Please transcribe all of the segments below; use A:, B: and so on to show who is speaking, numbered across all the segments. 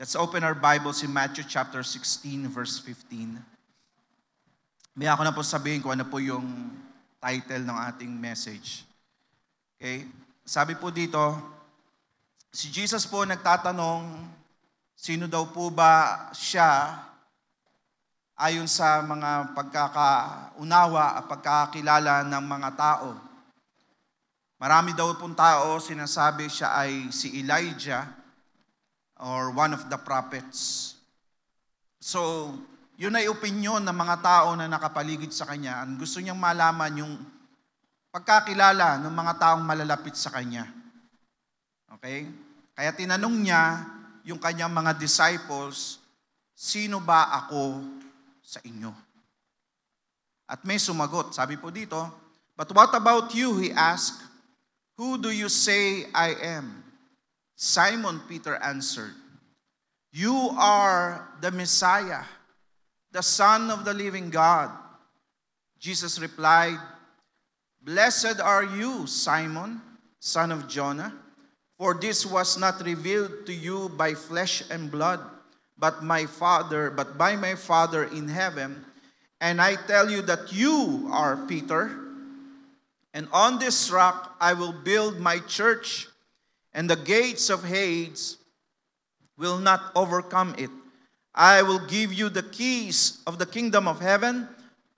A: Let's open our Bibles in Matthew chapter 16, verse 15. May ako na po sabihin kung ano po yung title ng ating message. Okay? Sabi po dito, si Jesus po nagtatanong, sino daw po ba siya ayon sa mga pagkakaunawa at pagkakakilala ng mga tao. Marami daw pong tao sinasabi siya ay si Elijah or one of the prophets. So, yun ay opinyon ng mga tao na nakapaligid sa kanya. Ang gusto niyang malaman yung pagkakilala ng mga taong malalapit sa kanya. Okay? Kaya tinanong niya yung kanyang mga disciples, sino ba ako sa inyo? At may sumagot. Sabi po dito, but what about you, he asked, who do you say I am? Simon Peter answered, you are the Messiah, the Son of the living God. Jesus replied, blessed are you, Simon, son of Jonah, for this was not revealed to you by flesh and blood, but by my Father in heaven. And I tell you that you are Peter, and on this rock I will build my church, and the gates of Hades will not overcome it. I will give you the keys of the kingdom of heaven.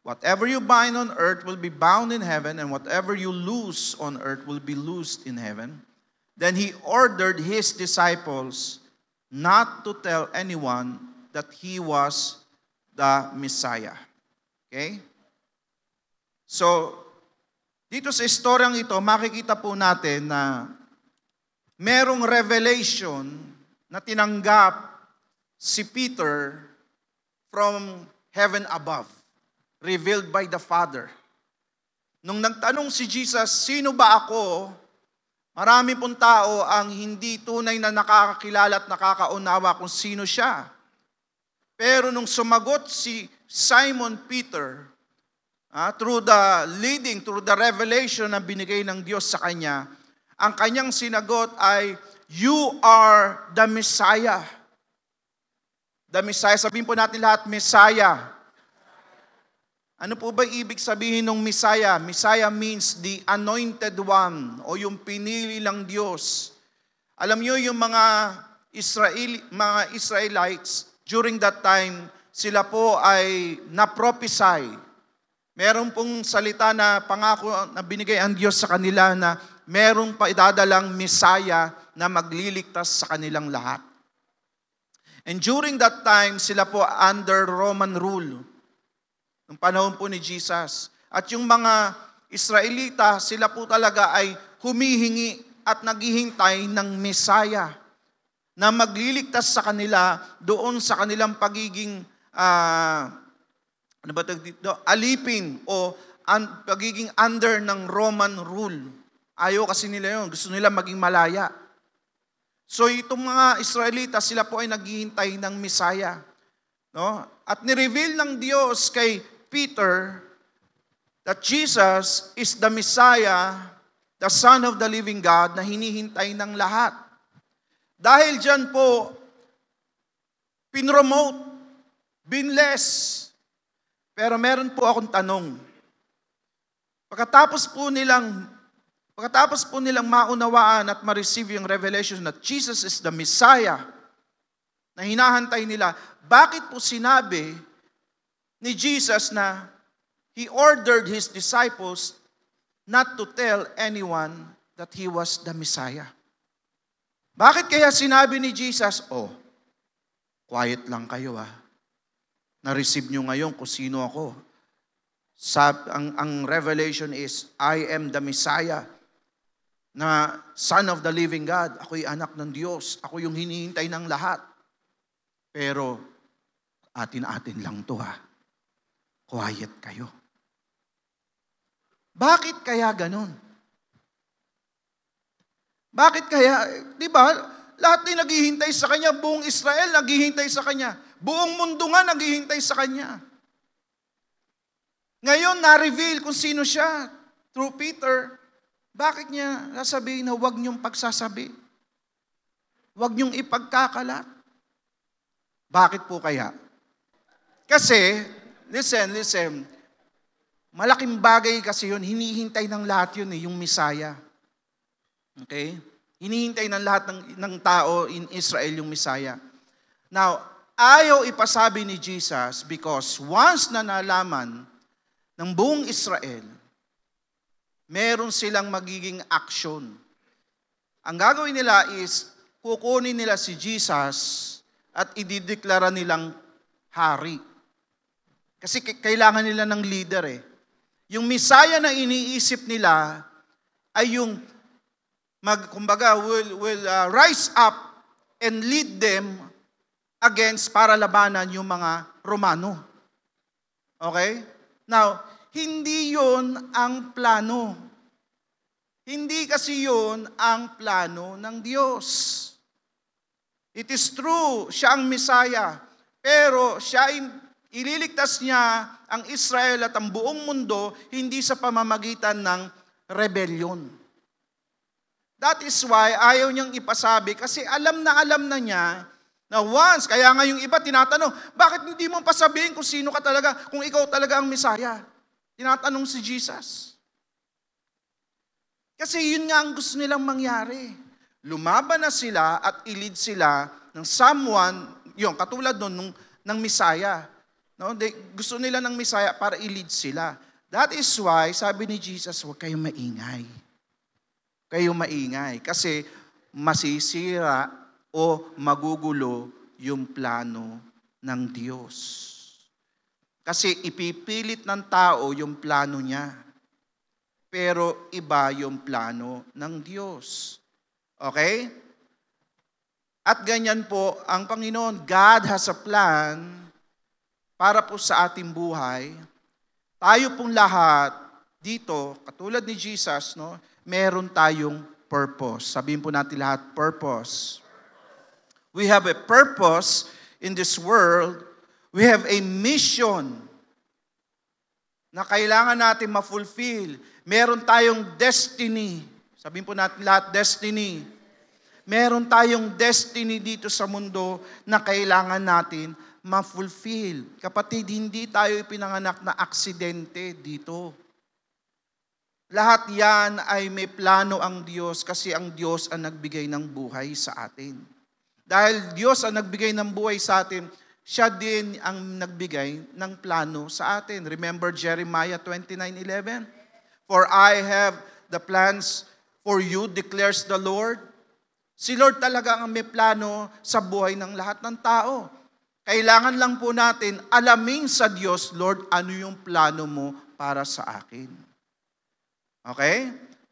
A: Whatever you bind on earth will be bound in heaven, and whatever you loose on earth will be loosed in heaven. Then he ordered his disciples not to tell anyone that he was the Messiah. Okay? So, dito sa istoryang ito, makikita po natin na merong revelation na tinanggap si Peter from heaven above, revealed by the Father. Nung nagtanong si Jesus, sino ba ako? Marami pong tao ang hindi tunay na nakakakilala at nakakaunawa kung sino siya. Pero nung sumagot si Simon Peter, through the revelation na binigay ng Diyos sa kanya, ang kanyang sinagot ay, you are the Messiah. The Messiah, sabihin po natin lahat, Messiah. Ano po ba ibig sabihin ng Messiah? Messiah means the anointed one o yung pinili ng Diyos. Alam niyo yung mga Israelites, during that time, sila po ay na-prophesy. Meron pong salita na pangako na binigay ang Diyos sa kanila na merong pa idadalang Messiah na magliligtas sa kanilang lahat. And during that time, sila po under Roman rule. Nung panahon po ni Jesus. At yung mga Israelita, sila po talaga ay humihingi at naghihintay ng Messiah na magliligtas sa kanila doon sa kanilang pagiging alipin o pagiging under ng Roman rule. Ayaw kasi nila yun. Gusto nila maging malaya. So itong mga Israelita, sila po ay naghihintay ng Messiah. No? At nireveal ng Diyos kay Peter that Jesus is the Messiah, the Son of the living God na hinihintay ng lahat. Dahil dyan po, pinromote, binless. Pero meron po akong tanong. Pagkatapos po nilang maunawaan at ma-receive yung revelation that Jesus is the Messiah na hinahantay nila, bakit po sinabi ni Jesus na He ordered His disciples not to tell anyone that He was the Messiah? Bakit kaya sinabi ni Jesus, quiet lang kayo na-receive nyo ngayon kung sino ako. Ang revelation is, I am the Messiah, na Son of the living God. Ako'y anak ng Diyos. Ako yung hinihintay ng lahat. Pero, atin-atin lang to Quiet kayo. Bakit kaya ganon? Bakit kaya, di ba, lahat din naghihintay sa Kanya, buong Israel naghihintay sa Kanya, buong mundo nga naghihintay sa Kanya. Ngayon, na-reveal kung sino siya through Peter. Bakit niya sasabihin na huwag niyong pagsasabi? Huwag niyong ipagkakalat. Bakit po kaya? Kasi, listen, malaking bagay kasi yun, hinihintay ng lahat yun yung Messiah. Okay? Hinihintay ng lahat ng tao in Israel yung Messiah. Now, ayaw ipasabi ni Jesus because once na nalaman ng buong Israel, meron silang magiging action. Ang gagawin nila is, kukunin nila si Jesus at idideklara nilang hari. Kasi kailangan nila ng leader eh. Yung Messiah na iniisip nila ay yung will rise up and lead them against para labanan yung mga Romano. Okay? Now, hindi yon ang plano. Hindi kasi yon ang plano ng Diyos. It is true, siya ang Messiah. Pero siya ililigtas niya ang Israel at ang buong mundo hindi sa pamamagitan ng rebellion. That is why ayaw niyang ipasabi kasi alam na niya na once, kaya nga yung iba tinatanong, bakit hindi mo pasabihin kung sino ka talaga, kung ikaw talaga ang Messiah? Tinatanong si Jesus. Kasi yun nga ang gusto nilang mangyari. Lumaban na sila at ilid sila ng someone, yung katulad nun ng Messiah. No? Gusto nila ng Messiah para ilid sila. That is why, sabi ni Jesus, huwag kayong maingay. Kayong maingay. Kasi masisira o magugulo yung plano ng Diyos. Kasi ipipilit ng tao yung plano niya. Pero iba yung plano ng Diyos. Okay? At ganyan po ang Panginoon. God has a plan para po sa ating buhay. Tayo pong lahat dito, katulad ni Jesus, no, meron tayong purpose. Sabihin po natin lahat, purpose. We have a purpose in this world. We have a mission na kailangan natin ma-fulfill. Meron tayong destiny. Sabihin po natin lahat, destiny. Meron tayong destiny dito sa mundo na kailangan natin ma-fulfill. Kapatid, hindi tayo ipinanganak na aksidente dito. Lahat yan ay may plano ang Diyos kasi ang Diyos ang nagbigay ng buhay sa atin. Dahil Diyos ang nagbigay ng buhay sa atin, siya din ang nagbigay ng plano sa atin. Remember Jeremiah 29:11? For I have the plans for you, declares the Lord. Si Lord talaga ang may plano sa buhay ng lahat ng tao. Kailangan lang po natin alamin sa Diyos, Lord, ano yung plano mo para sa akin. Okay?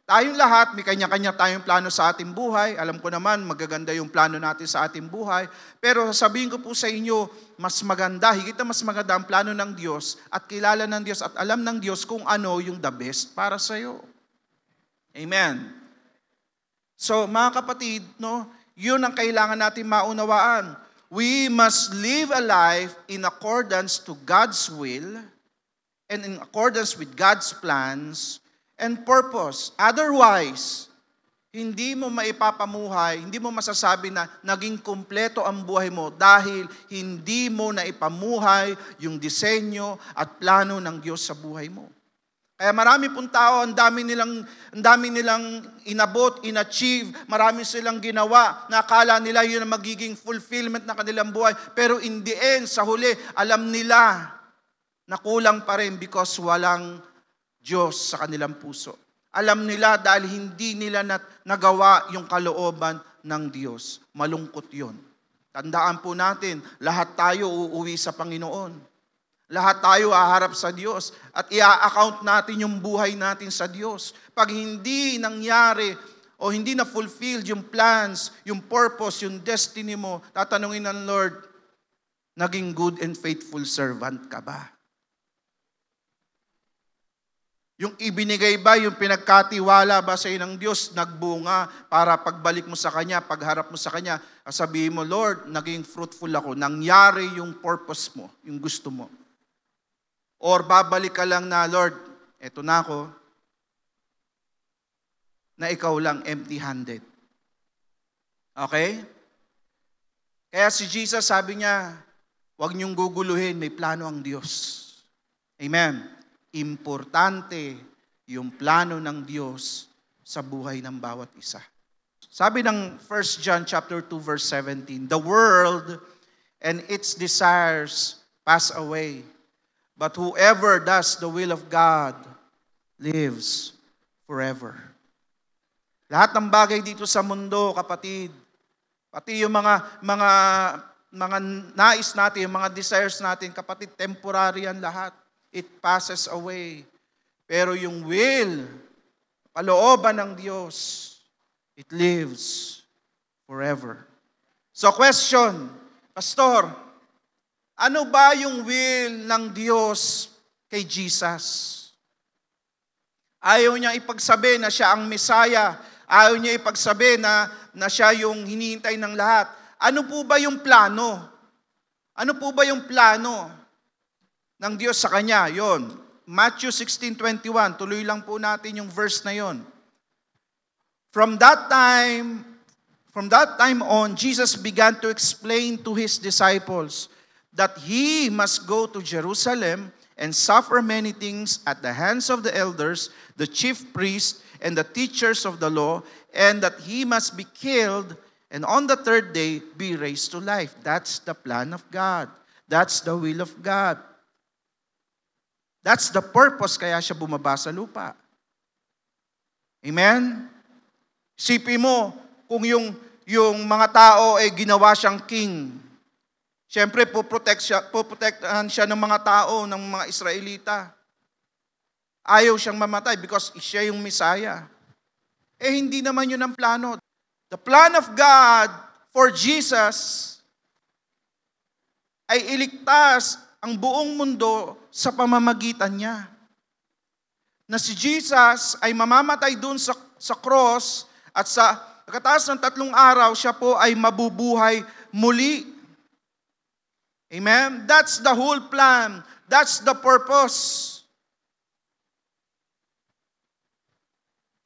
A: Tayong lahat, may kanya-kanya tayong plano sa ating buhay. Alam ko naman, magaganda yung plano natin sa ating buhay. Pero sabihin ko po sa inyo, mas maganda, higit na mas maganda ang plano ng Diyos at kilala ng Diyos at alam ng Diyos kung ano yung the best para sa iyo. Amen. So, mga kapatid, no, yun ang kailangan natin maunawaan. We must live a life in accordance to God's will and in accordance with God's plans and purpose. Otherwise, hindi mo maipapamuhay, hindi mo masasabi na naging kumpleto ang buhay mo dahil hindi mo naipamuhay yung disenyo at plano ng Diyos sa buhay mo. Kaya marami pong tao, ang dami nilang inabot, inachieve, marami silang ginawa, na akala nila yun ang magiging fulfillment ng kanilang buhay. Pero in the end, sa huli, alam nila na kulang pa rin because walang Diyos sa kanilang puso. Alam nila dahil hindi nila nagawa yung kalooban ng Diyos. Malungkot yun. Tandaan po natin, lahat tayo uuwi sa Panginoon. Lahat tayo haharap sa Diyos at i-account natin yung buhay natin sa Diyos. Pag hindi nangyari o hindi na-fulfilled yung plans, yung purpose, yung destiny mo, tatanungin ng Lord, naging good and faithful servant ka ba? Yung ibinigay ba, yung pinagkatiwala ba sa iyo ng Diyos, nagbunga para pagbalik mo sa Kanya, pagharap mo sa Kanya, sabihin mo, Lord, naging fruitful ako, nangyari yung purpose mo, yung gusto mo. Or babalik ka lang na, Lord, eto na ako, na ikaw lang empty-handed. Okay? Kaya si Jesus sabi niya, Huwag niyong guguluhin, may plano ang Diyos. Amen. Importante yung plano ng Diyos sa buhay ng bawat isa. Sabi ng 1 John chapter 2 verse 17, "The world and its desires pass away, but whoever does the will of God lives forever." Lahat ng bagay dito sa mundo, kapatid, pati yung mga nais natin, yung mga desires natin, kapatid, temporary yan lahat. It passes away. Pero yung will, palooban ng Diyos, it lives forever. So question, Pastor, ano ba yung will ng Diyos kay Jesus? Ayaw niya ipagsabi na siya ang Messiah. Ayaw niya ipagsabi na siya yung hinihintay ng lahat. Ano po ba yung plano? Ano po ba yung plano ng Diyos sa kanya? Yon. Matthew 16:21. Tuloy lang po natin yung verse na yon. From that time on, Jesus began to explain to his disciples that he must go to Jerusalem and suffer many things at the hands of the elders, the chief priests, and the teachers of the law, and that he must be killed, and on the third day be raised to life. That's the plan of God. That's the will of God. That's the purpose kaya siya bumaba sa lupa. Amen? Isipin mo, kung yung mga tao ay ginawa siyang king, siyempre poprotektahan siya ng mga tao, ng mga Israelita. Ayaw siyang mamatay because siya yung Messiah. Hindi naman yun ang plano. The plan of God for Jesus ay iligtas ang buong mundo sa pamamagitan niya. Na si Jesus ay mamamatay dun sa cross at sa pagkatapos ng 3 araw, siya po ay mabubuhay muli. Amen? That's the whole plan. That's the purpose.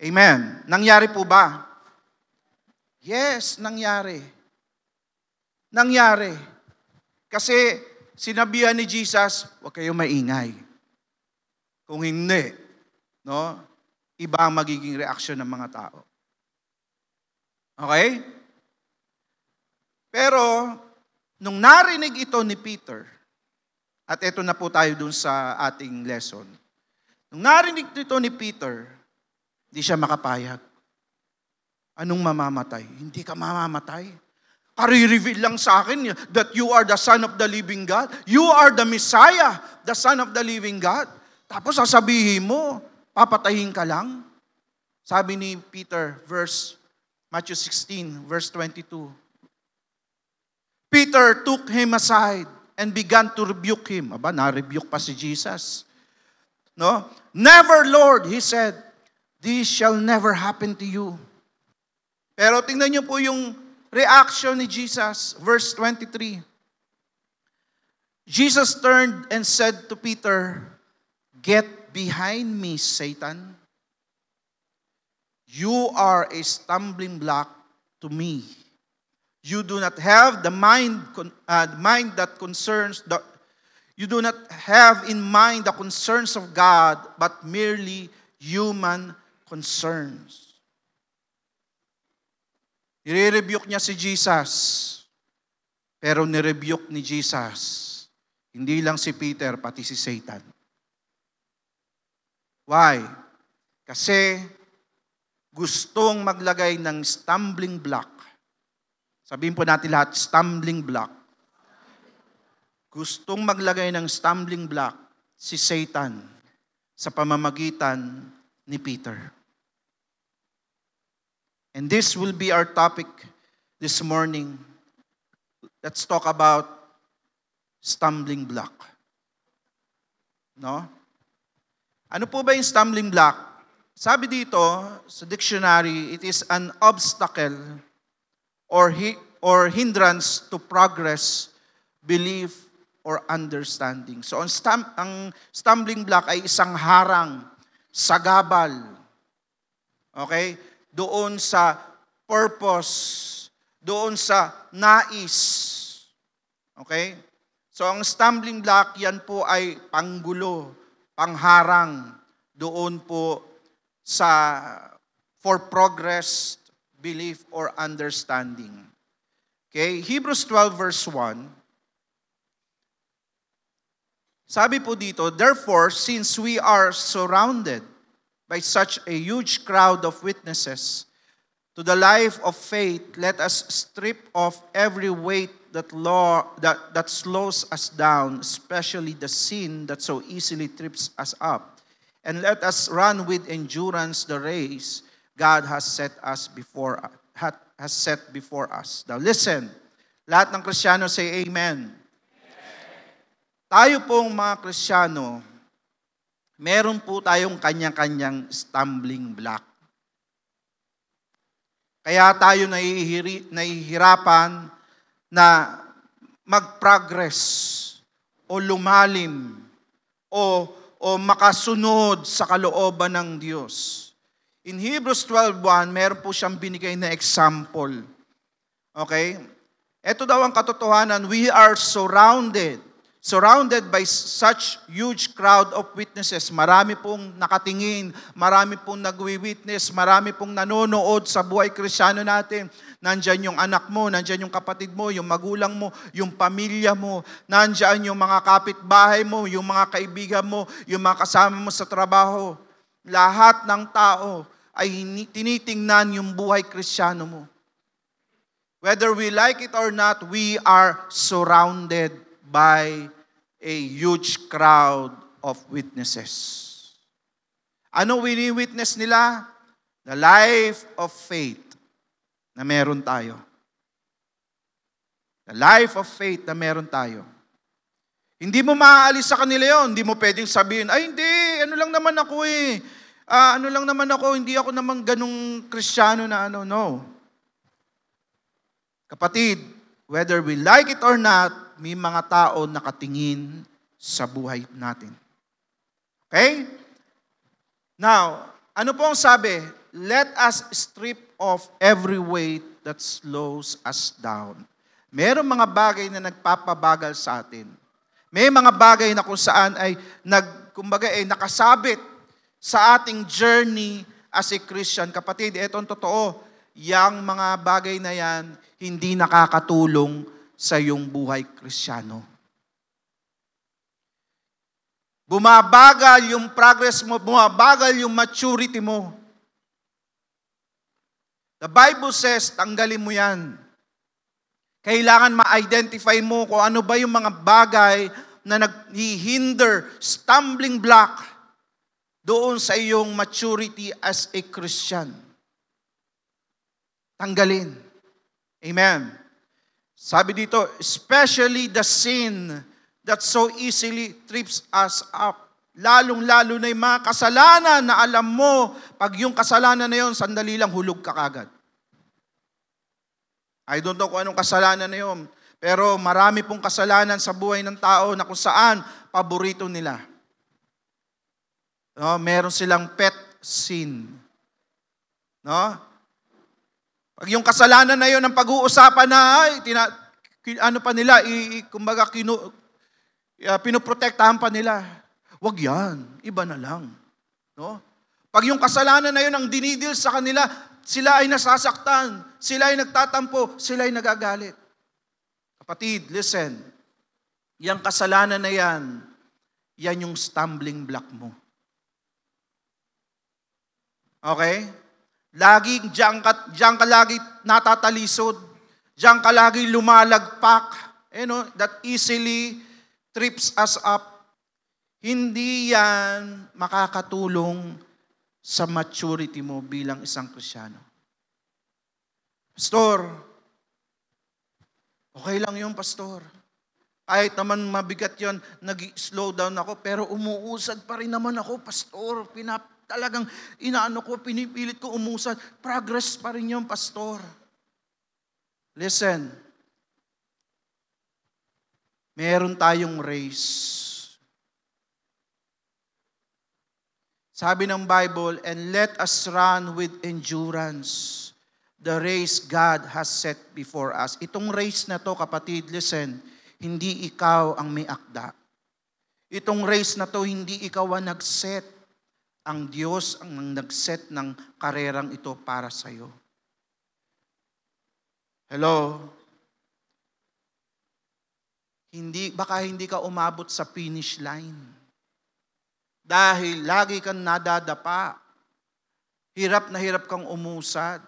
A: Amen. Nangyari po ba? Yes, nangyari. Nangyari. Kasi sinabihan ni Jesus, huwag kayong maingay. Kung hindi, no, iba ang magiging reaksyon ng mga tao. Okay? Pero, nung narinig ito ni Peter, at ito na po tayo dun sa ating lesson. Nung narinig ito ni Peter, hindi siya makapayag. Anong mamamatay? Hindi ka mamamatay. Kari-reveal lang sa akin that you are the Son of the living God. You are the Messiah, the Son of the living God. Tapos sasabihin mo, papatayin ka lang. Sabi ni Peter, Matthew 16, verse 22. Peter took him aside and began to rebuke him. Aba, na-rebuke pa si Jesus. No? Never, Lord, he said, this shall never happen to you. Pero tingnan niyo po yung reaction ni Jesus. Verse 23. Jesus turned and said to Peter, "Get behind me, Satan. You are a stumbling block to me. You do not have the mind that concerns the. You do not have in mind the concerns of God, but merely human concerns." Nire-rebuke niya si Jesus. Pero nirebuke ni Jesus hindi lang si Peter, pati si Satan. Why? Kasi gustong maglagay ng stumbling block. Sabihin po natin lahat, stumbling block. Gustong maglagay ng stumbling block si Satan sa pamamagitan ni Peter. And this will be our topic this morning. Let's talk about stumbling block. No? Ano po ba yung stumbling block? Sabi dito sa dictionary, it is an obstacle or hindrance to progress, belief, or understanding. So ang stumbling block ay isang harang, sagabal. Okay? Doon sa purpose, doon sa nais. Okay? So ang stumbling block, yan po ay panggulo, pangharang doon po for progress, belief, or understanding. Okay, Hebrews 12 verse 1. Sabi po dito, therefore, since we are surrounded by such a huge crowd of witnesses to the life of faith, let us strip off every weight that slows us down, especially the sin that so easily trips us up. And let us run with endurance the race God has set before us. Now listen, lahat ng Kristiyano say amen. Tayo pong mga Kristiyano, meron po tayong kanya-kanyang stumbling block. Kaya tayo nahihirapan na mag-progress o lumalim o makasunod sa kalooban ng Diyos. In Hebrews 12:1, meron po siyang binigay na example. Okay? Ito daw ang katotohanan, we are surrounded by such huge crowd of witnesses. Marami pong nakatingin, marami pong nagwi-witness, marami pong nanonood sa buhay Kristiyano natin. Nandyan yung anak mo, nandyan yung kapatid mo, yung magulang mo, yung pamilya mo, nandyan yung mga kapitbahay mo, yung mga kaibigan mo, yung mga kasama mo sa trabaho. Lahat ng tao ay tinitingnan yung buhay Kristiyano mo. Whether we like it or not, we are surrounded by a huge crowd of witnesses. Ano wini-witness nila? The life of faith na meron tayo. The life of faith na meron tayo. Hindi mo maaalis sa kanila yon. Hindi mo pwedeng sabihin, ay hindi, ano lang naman ako hindi ako naman ganung Kristiyano na no. Kapatid, whether we like it or not, may mga tao nakatingin sa buhay natin. Okay? Now, ano po ang sabi? Let us strip off every weight that slows us down. Merong mga bagay na nagpapabagal sa atin. May mga bagay na kung saan ay nakasabit sa ating journey as a Christian. Kapatid, etong totoo, yang mga bagay na yan, hindi nakakatulong sa iyong buhay Kristiyano. Bumabagal yung progress mo, bumabagal yung maturity mo. The Bible says, tanggalin mo yan. Kailangan ma-identify mo kung ano ba yung mga bagay na naghihinder, stumbling block doon sa iyong maturity as a Christian. Tanggalin. Amen. Sabi dito, especially the sin that so easily trips us up. Lalong-lalo na yung mga kasalanan na alam mo, pag yung kasalanan na yun, sandali lang hulog ka kagad. I don't know kung anong kasalanan na yun, pero marami pong kasalanan sa buhay ng tao na kung saan paborito nila. No, meron silang pet sin. No? Pag yung kasalanan na yun ang pag-uusapan na, pinoprotektahan pa nila. Wag yan, iba na lang. No? Pag yung kasalanan na yun ang dinidil sa kanila, sila ay nasasaktan, sila ay nagtatampo, sila ay nagagalit. Kapatid, listen, yung kasalanan na yan yung stumbling block mo. Okay? Diyan ka lagi natatalisod. Diyan ka lagi lumalagpak. That easily trips us up. Hindi yan makakatulong sa maturity mo bilang isang Kristiyano. Pastor, okay lang yun, Pastor. Kahit naman mabigat yun, nag-slow down ako, pero umuusad pa rin naman ako, Pastor. Talagang pinipilit ko umusad. Progress pa rin yung Pastor. Listen. Meron tayong race. Sabi ng Bible, and let us run with endurance the race God has set before us. Itong race na to, kapatid, listen, Hindi ikaw ang may akda. Itong race na to, hindi ikaw ang nag-set. Ang Diyos ang nag-set ng karerang ito para sa'yo. Hello? Baka hindi ka umabot sa finish line. Dahil lagi kang nadadapa. Hirap na hirap kang umusad.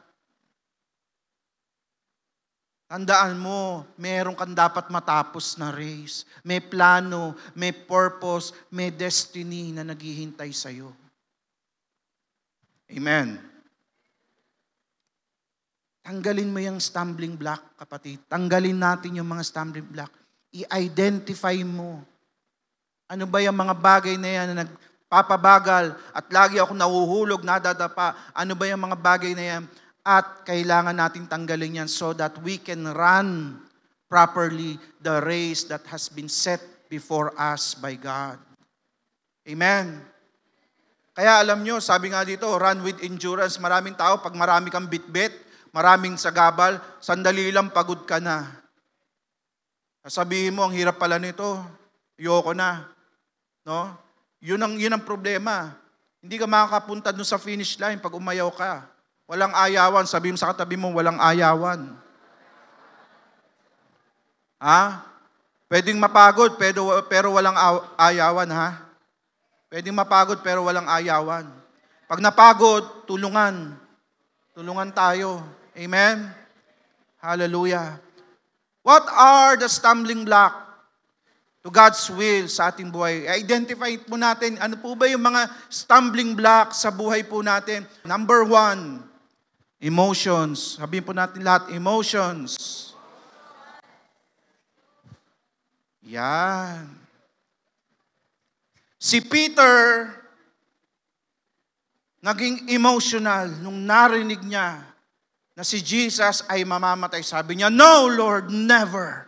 A: Tandaan mo, meron kang dapat matapos na race. May plano, may purpose, may destiny na naghihintay sa'yo. Amen. Tanggalin mo yung stumbling block, kapatid. Tanggalin natin yung mga stumbling block. I-identify mo. Ano ba yung mga bagay na yan na nagpapabagal at lagi ako nahuhulog, nadadapa? Ano ba yung mga bagay na yan? At kailangan natin tanggalin yan so that we can run properly the race that has been set before us by God. Amen. Kaya alam nyo, sabi nga dito, run with endurance. Maraming tao, pag marami kang bitbit, maraming sagabal, sandali lang pagod ka na. Sabihin mo, ang hirap pala nito, ayoko na. No? Yun ang problema. Hindi ka makakapunta dun sa finish line pag umayaw ka. Walang ayawan. Sabihin mo sa katabi mo, walang ayawan. Ha? Pwedeng mapagod, pero walang ayawan, ha? Pwedeng mapagod, pero walang ayawan. Pag napagod, tulungan. Tulungan tayo. Amen? Hallelujah. What are the stumbling block to God's will sa ating buhay? Identify po natin, ano po ba yung mga stumbling block sa buhay po natin? Number 1, emotions. Sabihin po natin lahat, emotions. Yan. Si Peter, naging emotional nung narinig niya na si Jesus ay mamamatay. Sabi niya, "No, Lord, never."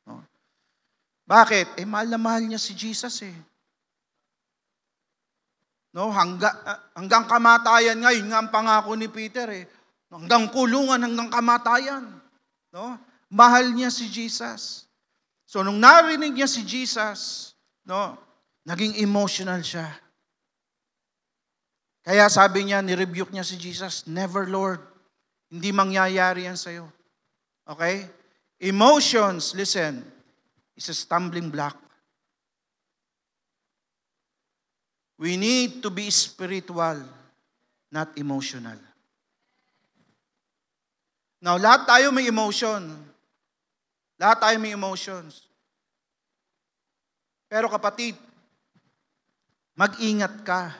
A: No? Bakit? Mahal na mahal niya si Jesus eh. No, hanggang kamatayan nga, yun nga ang pangako ni Peter eh. Hanggang kulungan, hanggang kamatayan. No? Mahal niya si Jesus. So nung narinig niya si Jesus, no, naging emotional siya. Kaya sabi niya, nirebuke niya si Jesus, "Never, Lord. Hindi mangyayari yan sa'yo." Okay? Emotions, listen, is a stumbling block. We need to be spiritual, not emotional. Now, lahat tayo may emotion. Lahat tayo may emotions. Pero kapatid, mag-ingat ka.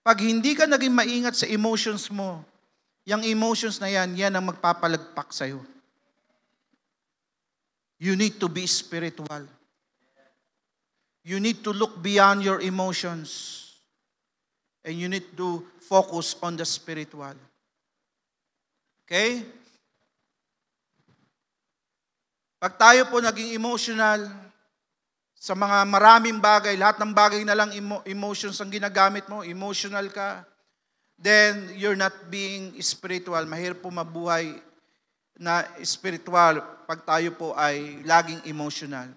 A: Pag hindi ka naging maingat sa emotions mo, yung emotions na yan ang magpapalagpak sa'yo. You need to be spiritual. You need to look beyond your emotions. And you need to focus on the spiritual. Okay? Pag tayo po naging emotional sa mga maraming bagay, lahat ng bagay na lang emotions ang ginagamit mo, emotional ka, then you're not being spiritual. Mahirap po mabuhay na spiritual pag tayo po ay laging emotional.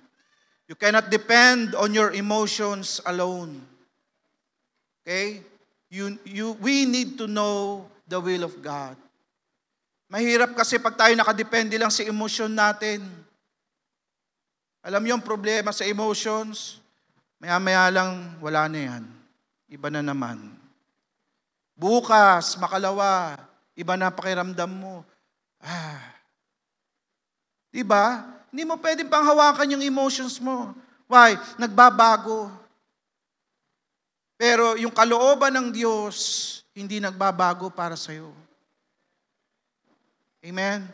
A: You cannot depend on your emotions alone. Okay? We need to know the will of God. Mahirap kasi pag tayo nakadepende lang sa emosyon natin. Alam niyo ang problema sa emotions? Maya-maya lang, wala na yan. Iba na naman. Bukas, makalawa, iba na pakiramdam mo. Diba? Hindi mo pwedeng panghawakan yung emotions mo. Why? Nagbabago. Pero yung kalooban ng Diyos, hindi nagbabago para sa'yo. Amen?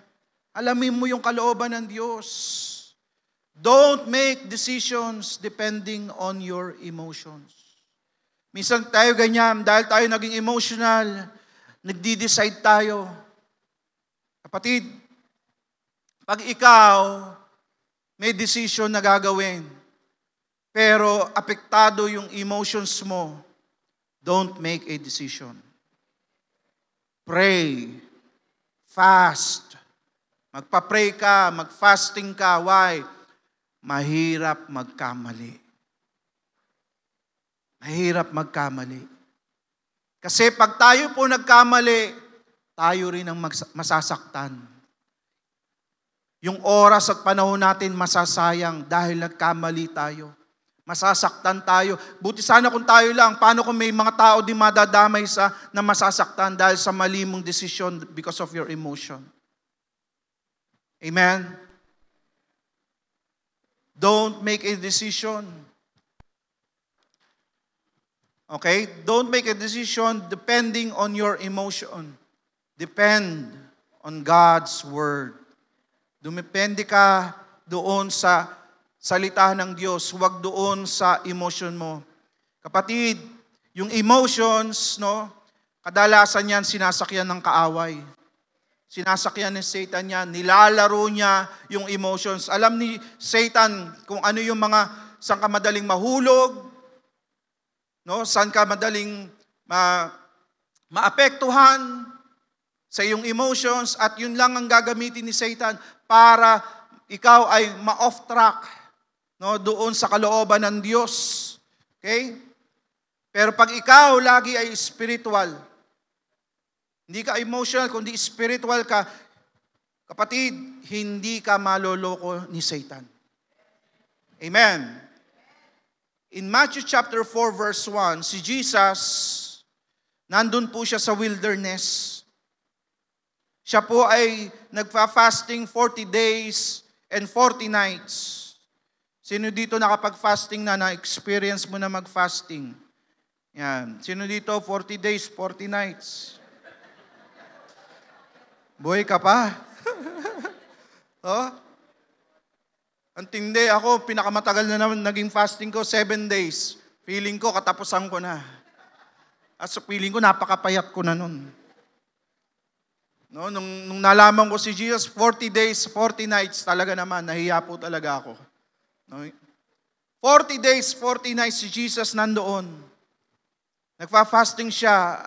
A: Alamin mo yung kalooban ng Diyos. Don't make decisions depending on your emotions. Minsan tayo ganyan, dahil tayo naging emotional, nagdi-decide tayo. Kapatid, pag ikaw may decision na gagawin, pero apektado yung emotions mo, don't make a decision. Pray, fast, Magpa-pray ka, mag-fasting ka. Why? Mahirap magkamali. Mahirap magkamali. Kasi pag tayo po nagkamali, tayo rin ang masasaktan. Yung oras at panahon natin masasayang dahil nagkamali tayo. Masasaktan tayo. Buti sana kung tayo lang. Paano kung may mga tao din madadamay na masasaktan dahil sa mali mong desisyon because of your emotion? Amen? Don't make a decision. Okay? Don't make a decision depending on your emotion. Depend on God's Word. Dumepende ka doon sa salita ng Diyos, huwag doon sa emotion mo. Kapatid, yung emotions, no, kadalasan yan sinasakyan ng kaaway. Sinasakyan ni Satan yan, nilalaro niya yung emotions. Alam ni Satan kung ano yung saan ka madaling mahulog, no, saan ka madaling maapektuhan sa iyong emotions, at yun lang ang gagamitin ni Satan para ikaw ay ma-off track, no, doon sa kalooban ng Diyos. Okay? Pero pag ikaw lagi ay spiritual, hindi ka emotional, kundi spiritual ka, kapatid, hindi ka maloloko ni Satan. Amen. In Matthew chapter 4 verse 1, si Jesus, nandun po siya sa wilderness. Siya po ay nagfa-fasting 40 days and 40 nights. Sino dito nakapag-fasting na-experience mo na mag-fasting? Yan. Sino dito 40 days, 40 nights? Buhay ka pa? Oh? Ang tindi, ako, pinakamatagal na naman naging fasting ko, 7 days. Feeling ko, katapusan ko na. At so feeling ko, napakapayat ko na nun. No, nung nalaman ko si Jesus, 40 days, 40 nights, talaga naman, nahiya po talaga ako. No? 40 days, 40 nights si Jesus nandoon. Nagfa-fasting siya,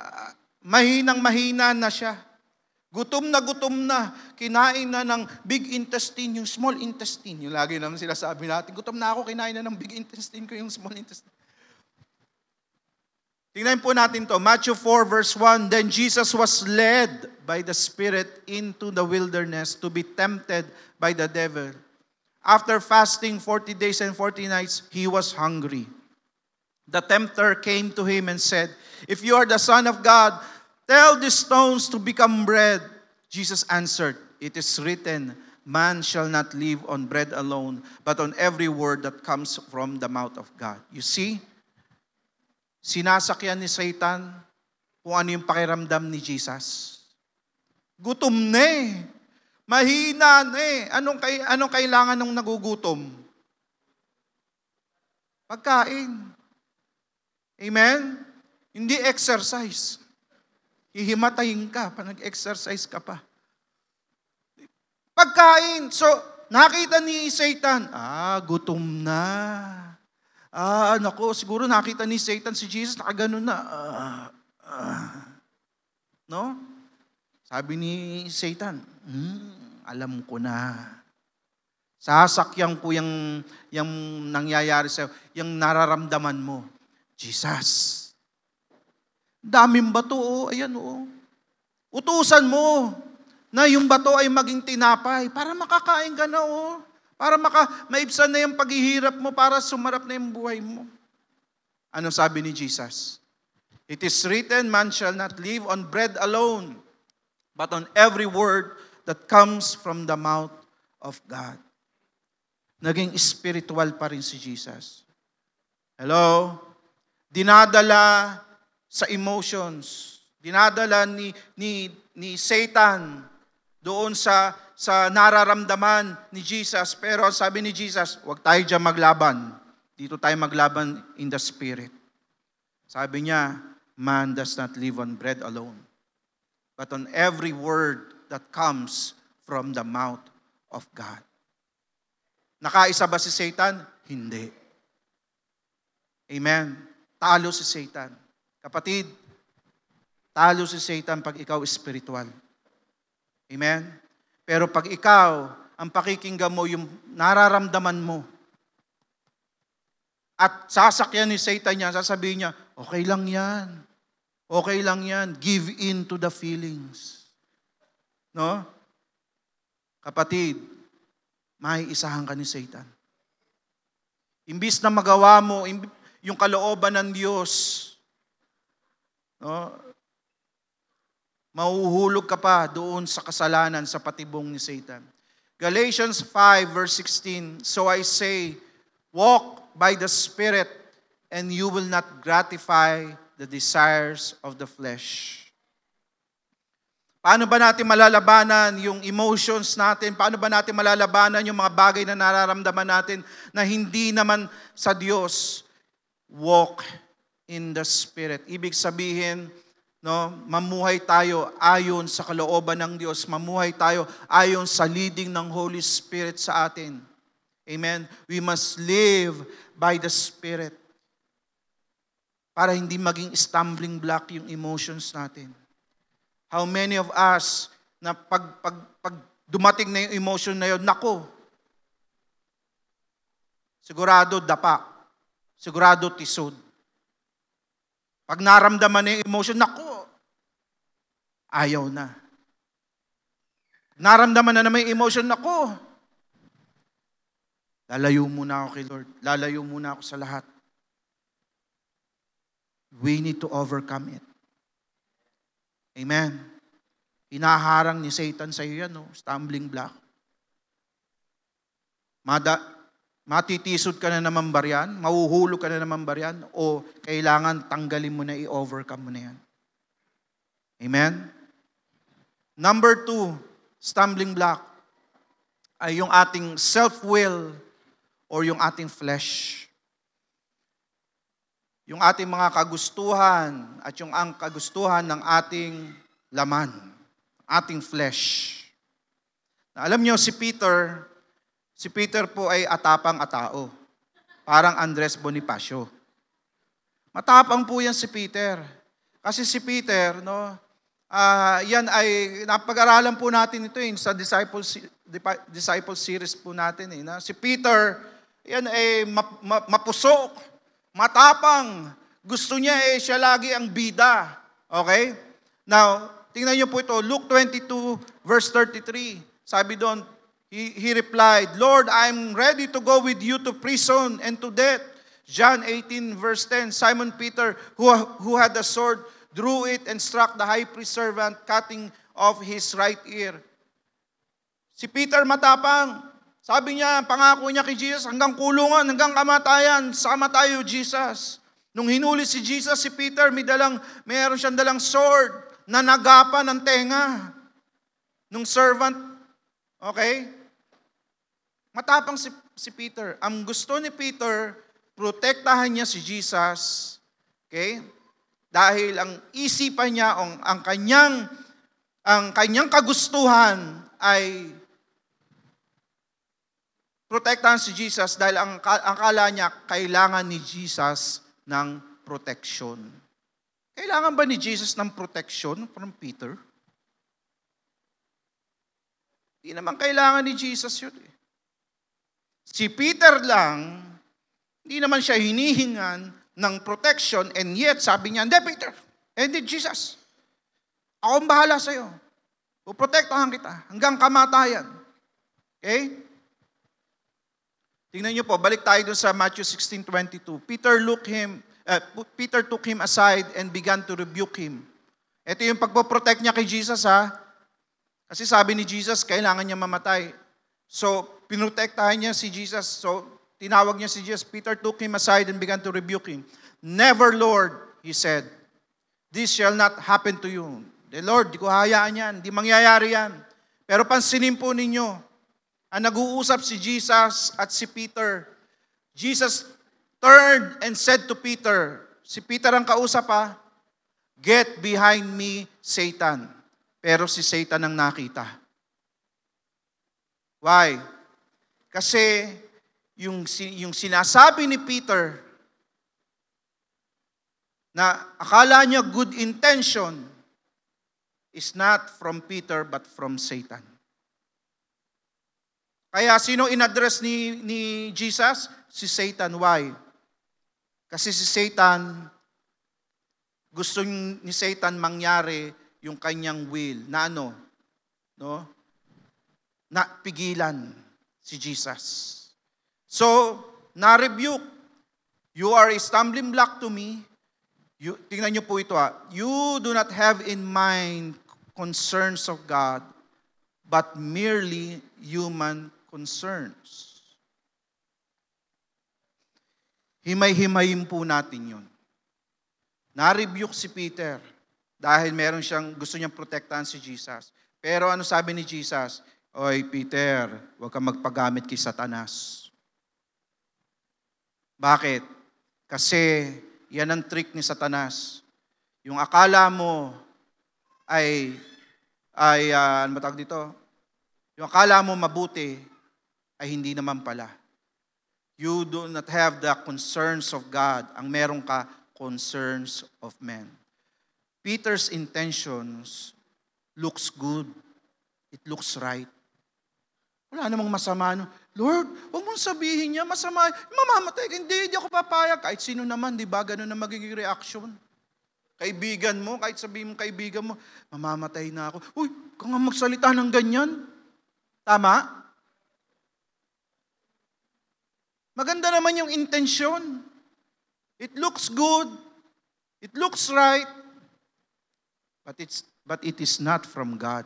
A: mahinang-mahina na siya. Gutom na, kinain na ng big intestine, yung small intestine. Yung lagi naman sila sabi natin, gutom na ako, kinain na ng big intestine ko, yung small intestine. Tingnan po natin to, Matthew 4 verse 1, Then Jesus was led by the Spirit into the wilderness to be tempted by the devil. After fasting 40 days and 40 nights, he was hungry. The tempter came to him and said, If you are the Son of God, tell these stones to become bread. Jesus answered, It is written, Man shall not live on bread alone, but on every word that comes from the mouth of God. You see, sinasakyan ni Satan kung ano yung pakiramdam ni Jesus. Gutom na eh. Mahina na eh. Anong kailangan ng nagugutom? Pagkain. Amen? Hindi exercise. Hihimatayin ka pa nag-exercise ka pa. Pagkain. So, nakita ni Satan, gutom na. Nako, siguro nakita ni Satan si Jesus, nakaganon na. No? Sabi ni Satan, alam ko na. Sasakyan ko yung nangyayari sa'yo, yung nararamdaman mo. Jesus. Daming bato, ayan Utusan mo na yung bato ay maging tinapay para makakain ka na Para maibsan na yung paghihirap mo, para sumarap na yung buhay mo. Ano sabi ni Jesus? It is written, Man shall not live on bread alone, but on every word that comes from the mouth of God. Naging spiritual pa rin si Jesus. Hello? Dinadala sa emotions. Dinadala ni Satan doon sa nararamdaman ni Jesus. Pero sabi ni Jesus, huwag tayo dyan maglaban. Dito tayo maglaban in the Spirit. Sabi niya, man does not live on bread alone, but on every word that comes from the mouth of God. Nakaisa ba si Satan? Hindi. Amen. Talo si Satan. Kapatid, talo si Satan pag ikaw spiritual. Amen? Pero pag ikaw, ang pakikinggan mo yung nararamdaman mo, at sasakyan ni Satan niya, sasabihin niya, okay lang yan. Okay lang yan. Give in to the feelings. No? Kapatid, maiisahan ka ni Satan. Imbis na magawa mo yung kalooban ng Diyos, no? Mahuhulog ka pa doon sa kasalanan, sa patibong ni Satan. Galatians 5 verse 16, so I say, walk by the Spirit, and you will not gratify the desires of the flesh. Paano ba natin malalabanan yung emotions natin? Paano ba natin malalabanan yung mga bagay na nararamdaman natin na hindi naman sa Diyos? Walk in the Spirit. Ibig sabihin, no, mamuhay tayo ayon sa kalooban ng Diyos. Mamuhay tayo ayon sa leading ng Holy Spirit sa atin. Amen? We must live by the Spirit para hindi maging stumbling block yung emotions natin. How many of us na pag dumating na yung emotion na yun, nako, sigurado dapa, sigurado tisod. Pag naramdaman na yung emotion, nako, ayaw na. Naramdaman na naman yung emotion, nako, lalayo muna ako kay Lord. Lalayo muna ako sa lahat. We need to overcome it. Amen. Hinaharang ni Satan sa iyo yan, no? Stumbling block. Matitisod ka na naman ba yan? Mahuhulog ka na naman ba yan? O kailangan tanggalin mo na, i-overcome mo na yan? Amen? Number 2, stumbling block ay yung ating self-will or yung ating flesh. Yung ating mga kagustuhan at yung ang kagustuhan ng ating laman, ating flesh. Na alam niyo, si Peter po ay atapang-atao. Parang Andres Bonifacio. Matapang po yan si Peter. Kasi si Peter, no, yan ay, napag-aralan po natin ito sa disciple series po natin. Na si Peter, yan ay mapusok, matapang. Gusto niya siya lagi ang bida. Okay? Now, tingnan niyo po ito, Luke 22 verse 33. Sabi doon, he replied, Lord, I'm ready to go with you to prison and to death. John 18 verse 10, Simon Peter, who had the sword, drew it and struck the high priest servant, cutting off his right ear. Si Peter matapang. Sabi niya, pangako niya kay Jesus, hanggang kulungan, hanggang kamatayan, sama tayo, Jesus. Nung hinuli si Jesus, si Peter, mayroon siyang dalang sword na nagapan ng tenga nung servant. Okay? Matapang si Peter. Ang gusto ni Peter, protektahan niya si Jesus. Okay? Dahil ang isipan niya, ang kanyang kagustuhan ay protektahan si Jesus dahil ang akala niya, kailangan ni Jesus ng protection. Kailangan ba ni Jesus ng protection from Peter? Hindi naman kailangan ni Jesus yun. Si Peter lang, hindi naman siya hinihingan ng protection, and yet sabi niya, hindi Peter, hindi Jesus. Ako ang bahala sa'yo. Puprotektahan kita hanggang kamatayan. Okay? Tingnan niyo po, balik tayo doon sa Matthew 16:22. Peter took him aside and began to rebuke him. Ito yung pagpoprotect niya kay Jesus, ha? Kasi sabi ni Jesus, kailangan niya mamatay. So, pinotektahan niya si Jesus. So, tinawag niya si Jesus. Peter took him aside and began to rebuke him. Never, Lord, he said, this shall not happen to you. The Lord, di ko hayaan yan. Di mangyayari yan. Pero pansinin po ninyo, ang nag-uusap si Jesus at si Peter. Jesus turned and said to Peter, si Peter ang kausap, ha, get behind me, Satan. Pero si Satan ang nakita. Why? Kasi yung sinasabi ni Peter na akala niya good intention is not from Peter but from Satan. Kaya sino in-address ni Jesus? Si Satan. Why? Kasi si Satan, gusto ni Satan mangyari yung kanyang will na ano? No? Na pigilan si Jesus. So, na-rebuke. You are a stumbling block to me. Tingnan niyo po ito You do not have in mind concerns of God, but merely human concerns. Himay-himayin po natin yun. Na-rebuke si Peter dahil gusto niyang protektahan si Jesus. Pero ano sabi ni Jesus? Oy, Peter, huwag kang magpagamit kay Satanas. Bakit? Kasi yan ang trick ni Satanas. Yung akala mo ano matawag dito? Yung akala mo mabuti ay hindi naman pala. You do not have the concerns of God. Ang meron ka, concerns of men. Peter's intentions looks good. It looks right. Wala namang masama. Lord, huwag mong sabihin niya, masama. Mamamatay ka. Hindi ako papayag. Kahit sino naman, di ba? Ganun na magiging reaction. Kaibigan mo, kahit sabihin mo kaibigan mo, mamamatay na ako. Uy, kung nga magsalita ng ganyan. Tama? Maganda naman yung intensyon. It looks good. It looks right. But it is not from God.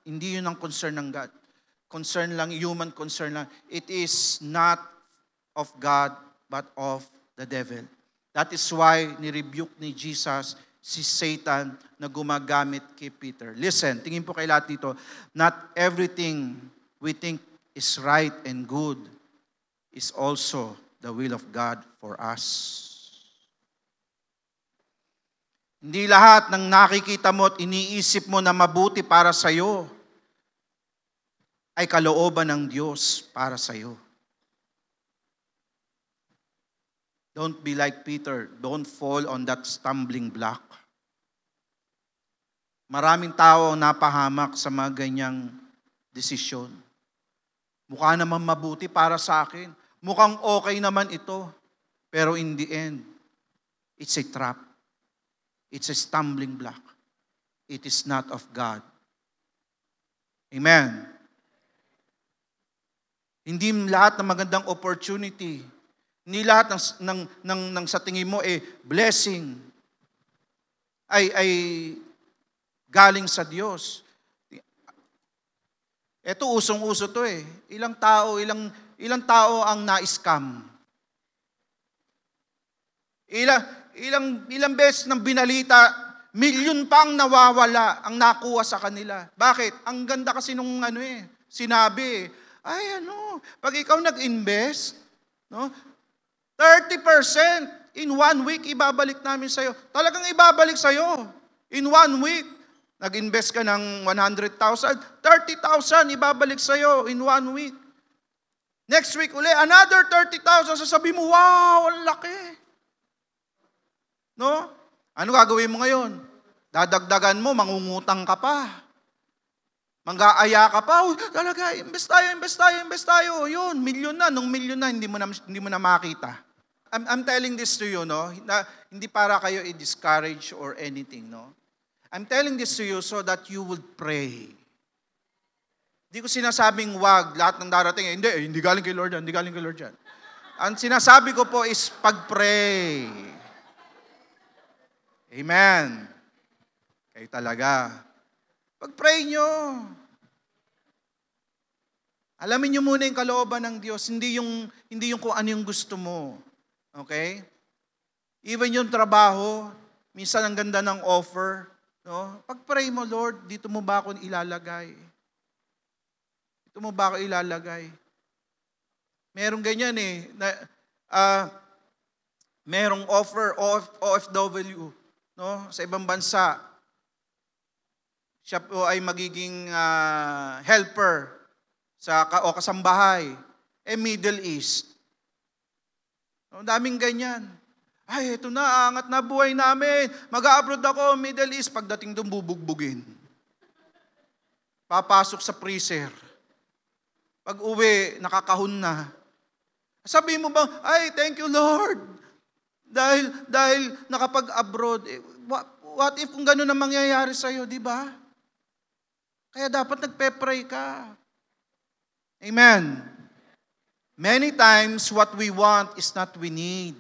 A: Hindi yun ang concern ng God. Concern lang, human concern lang. It is not of God, but of the devil. That is why ni-rebuke ni Jesus si Satan na gumagamit kay Peter. Listen, tingin po kay lahat dito. Not everything we think is right and good is also the will of God for us. Hindi lahat ng nakikita mo at iniisip mo na mabuti para sa iyo ay kalooban ng Diyos para sa iyo. Don't be like Peter. Don't fall on that stumbling block. Maraming tao ang napahamak sa mga ganyang desisyon. Mukha naman mabuti para sa akin. Mukhang okay naman ito. Pero in the end, it's a trap. It's a stumbling block. It is not of God. Amen. Hindi lahat ng magandang opportunity, hindi lahat ng sa tingin mo blessing ay galing sa Diyos. Ito usong-uso to Ilang tao ang na-scam. Ilang beses nang binalita, milyon pang nawawala ang nakuha sa kanila. Bakit? Ang ganda kasi nung sinabi. Pag ikaw nag-invest, 30% in 1 week ibabalik namin sa'yo. Talagang ibabalik sa'yo. In 1 week, nag-invest ka ng 100,000, 30,000 ibabalik sa'yo in 1 week. Next week uli, another 30,000, sasabihin mo, wow, ang laki. No? Ano gagawin mo ngayon? Dadagdagan mo, mangungutang ka pa. Manggaaya ka pa. Talaga, invest tayo. Yun, milyon na. Nung milyon na, hindi mo na makita. I'm telling this to you, hindi para kayo i-discourage or anything, I'm telling this to you so that you would pray. Hindi ko sinasabing wag, lahat ng darating, hindi galing kay Lord yan, Ang sinasabi ko po is pag-pray. Amen. Kayo talaga. Pag-pray nyo. Alamin nyo muna yung kalooban ng Diyos, hindi yung kung ano yung gusto mo. Okay? Even yung trabaho, minsan ang ganda ng offer, pag-pray mo, Lord, dito mo ba ako ilalagay? Merong ganyan merong offer OFW, sa ibang bansa. Siya po ay magiging helper o kasambahay. Middle East. Daming ganyan. Ito na, angat na buhay namin. Mag-a-abroad ako, Middle East. Pagdating doon, bubugbugin. papasok sa freezer. Pag uwi, nakakahon na. Sabi mo ba, ay, thank you Lord. Dahil nakapag-abroad. What if kung gano'n ang mangyayari sa'yo, di ba? Kaya dapat nagpe-pray ka. Amen. Many times, what we want is not we need.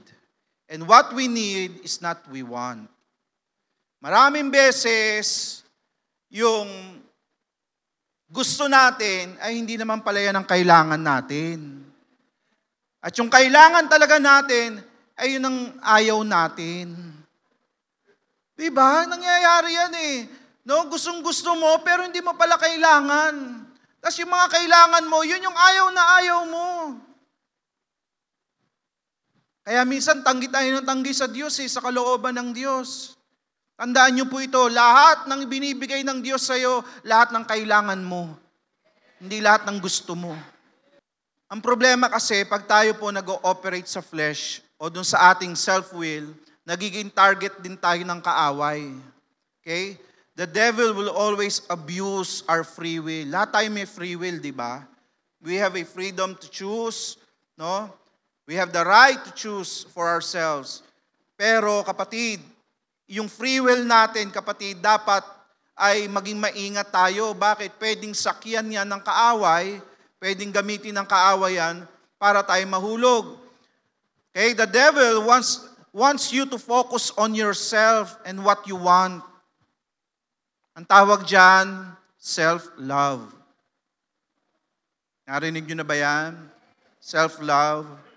A: And what we need is not we want. Maraming beses, yung gusto natin ay hindi naman pala yan ang kailangan natin. At yung kailangan talaga natin ay yun ang ayaw natin. Diba? Nangyayari yan eh. No? Gustong-gusto mo pero hindi mo pala kailangan. Tapos yung mga kailangan mo, yun yung ayaw na ayaw mo. Kaya minsan tanggi tayo ng tanggi sa Diyos sa kalooban ng Diyos. Tandaan niyo po ito, lahat ng binibigay ng Diyos sa iyo, lahat ng kailangan mo. Hindi lahat ng gusto mo. Ang problema kasi, pag tayo po nag-ooperate sa flesh o dun sa ating self-will, nagiging target din tayo ng kaaway. Okay? The devil will always abuse our free will. Lahat tayo may free will, di ba? We have a freedom to choose, no? We have the right to choose for ourselves. Pero kapatid, yung free will natin, kapatid, dapat ay maging maingat tayo. Bakit? Pwedeng sakyan yan ng kaaway, pwedeng gamitin ng kaaway yan para tayo mahulog. Okay? The devil wants you to focus on yourself and what you want. Ang tawag dyan, self-love. Narinig nyo na ba yan? Self-love.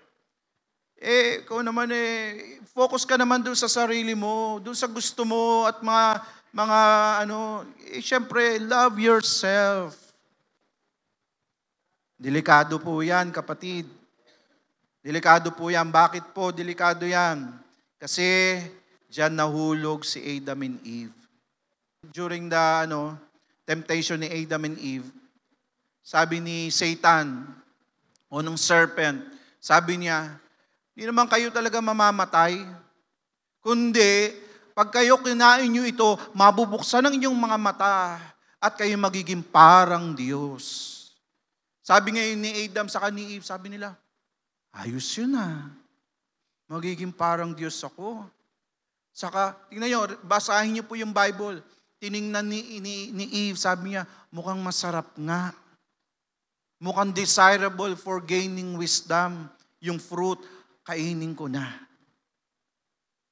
A: Ikaw naman focus ka naman doon sa sarili mo, doon sa gusto mo at mga syempre, love yourself. Delikado po yan, kapatid. Delikado po yan. Bakit po delikado yan? Kasi diyan nahulog si Adam and Eve. During the temptation ni Adam and Eve, sabi ni Satan o ng serpent, sabi niya, hindi naman kayo talaga mamamatay. Kundi, pag kayo kinain nyo ito, mabubuksan ang inyong mga mata at kayo magiging parang Diyos. Sabi ngayon ni Adam sa ni Eve, sabi nila, ayos yun magiging parang Diyos ako. Saka, tingnan nyo, basahin nyo po yung Bible. Tiningnan ni Eve, sabi niya, mukhang masarap nga. Mukhang desirable for gaining wisdom. Yung fruit, kainin ko na.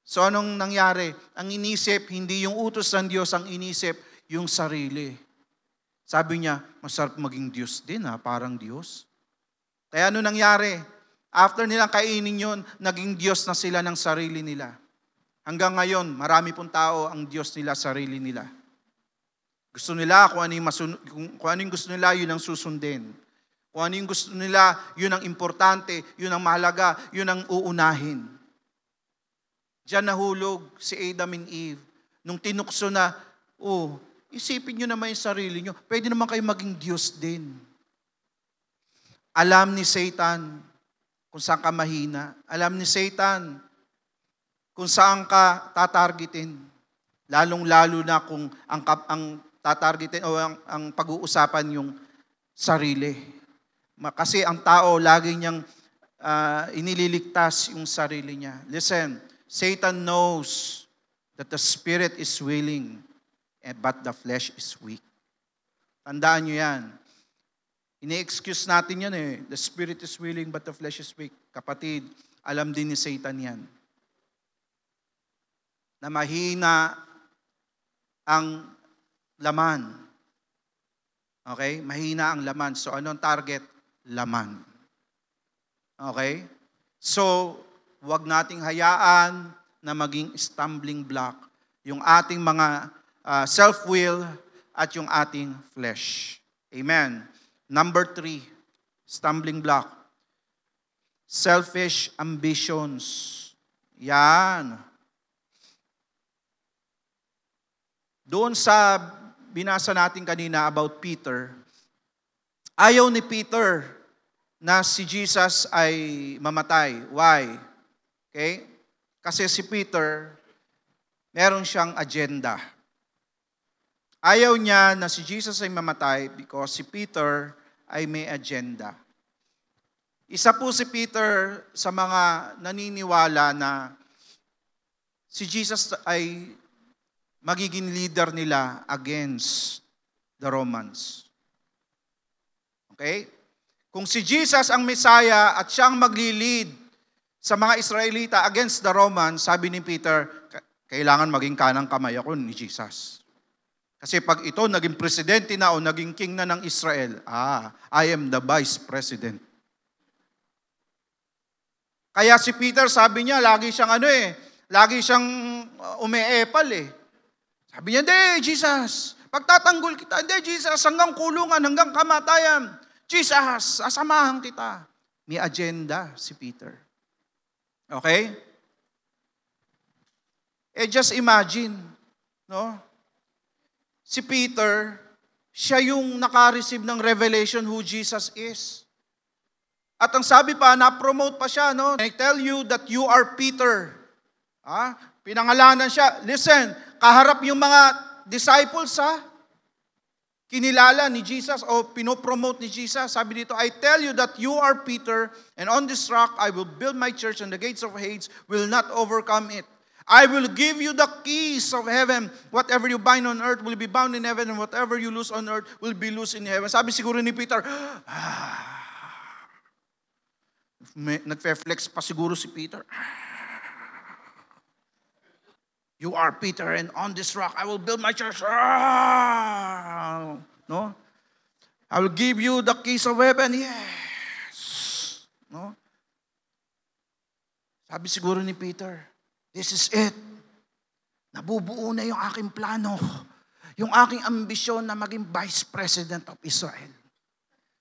A: So anong nangyari? Ang inisip, hindi yung utos ng Diyos, ang inisip, yung sarili. Sabi niya, masarap maging Diyos din parang Diyos. Kaya ano nangyari? After nilang kainin yun, naging Diyos na sila ng sarili nila. Hanggang ngayon, marami pong tao ang Diyos nila, sarili nila. Gusto nila, kung ano yung gusto nila, yun ang susundin. Kung ano yung gusto nila, yun ang importante, yun ang mahalaga, yun ang uunahin. Diyan nahulog si Adam and Eve. Nung tinukso na, isipin nyo naman yung sarili nyo. Pwede naman kayo maging Diyos din. Alam ni Satan kung saan ka mahina. Alam ni Satan kung saan ka tatargetin. Lalong-lalo na kung ang tatargetin o ang pag-uusapan yung sarili. Kasi ang tao, lagi niyang inililigtas yung sarili niya. Listen, Satan knows that the spirit is willing, but the flesh is weak. Tandaan niyo yan. Ini-excuse natin yan The spirit is willing, but the flesh is weak. Kapatid, alam din ni Satan yan. Na mahina ang laman. Okay? Mahina ang laman. So, anong target? Laman. Okay? So, wag nating hayaan na maging stumbling block yung ating mga self-will at yung ating flesh. Amen. Number 3, stumbling block. Selfish ambitions. Yan. Doon sa binasa natin kanina about Peter, ayaw ni Peter na si Jesus ay mamatay. Why? Okay? Kasi si Peter, meron siyang agenda. Ayaw niya na si Jesus ay mamatay because si Peter ay may agenda. Isa po si Peter sa mga naniniwala na si Jesus ay magiging leader nila against the Romans. Okay? Kung si Jesus ang Messiah at siyang magli-lead sa mga Israelita against the Romans, sabi ni Peter, kailangan maging kanang kamay ako ni Jesus. Kasi pag ito naging presidente na o naging king na ng Israel, I am the vice president. Kaya si Peter, sabi niya, lagi siyang lagi siyang umeepal eh. Sabi niya, hindi, Jesus, pagtatanggol kita, hindi, Jesus, hanggang kulungan, hanggang kamatayan. Jesus, asamahan kita. May agenda si Peter. Okay? Just imagine, no? Si Peter, siya yung naka-receive ng revelation who Jesus is. At ang sabi pa, na-promote pa siya, no? I tell you that you are Peter. Pinangalanan siya. Listen, kaharap yung mga disciples, kinilala ni Jesus o pinopromote ni Jesus. Sabi dito, I tell you that you are Peter, and on this rock I will build my church, and the gates of Hades will not overcome it. I will give you the keys of heaven. Whatever you bind on earth will be bound in heaven, and whatever you loose on earth will be loose in heaven. Sabi siguro ni Peter, nagfe-flex pa siguro si Peter. You are Peter, and on this rock I will build my church. No? I will give you the keys of heaven. Yes. No? Sabi siguro ni Peter, this is it. Nabubuo na yung aking plano. Yung aking ambisyon na maging Vice President of Israel.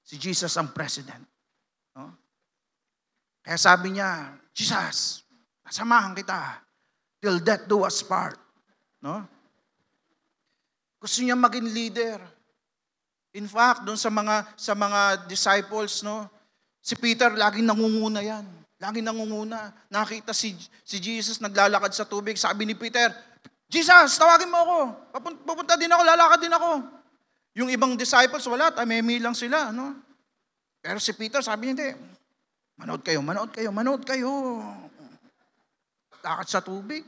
A: Si Jesus ang President. No? Kaya sabi niya, Jesus, samahan kita. Till death do us part. No? Gusto niya maging leader. In fact, doon sa mga disciples, no, si Peter laging nangunguna yan. Laging nangunguna. Nakita si Jesus naglalakad sa tubig. Sabi ni Peter, Jesus, tawagin mo ako. Pupunta din ako, lalakad din ako. Yung ibang disciples, wala, tamemi lang sila. No? Pero si Peter, sabi niya, hindi. Manood kayo. Lakad sa tubig.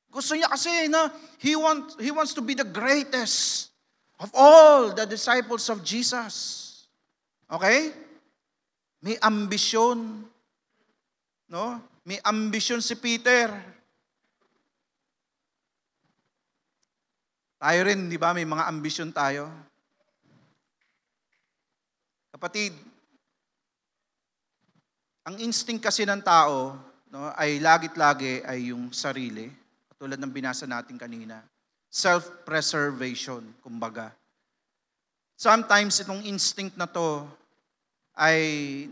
A: Gusto niya kasi na he wants to be the greatest of all the disciples of Jesus. Okay? May ambisyon. No? May ambisyon si Peter. Tayo rin, di ba? May mga ambisyon tayo. Kapatid, ang instinct kasi ng tao, no, ay lagit-lagi ay yung sarili. Tulad ng binasa natin kanina. Self-preservation, kumbaga. Sometimes itong instinct na to ay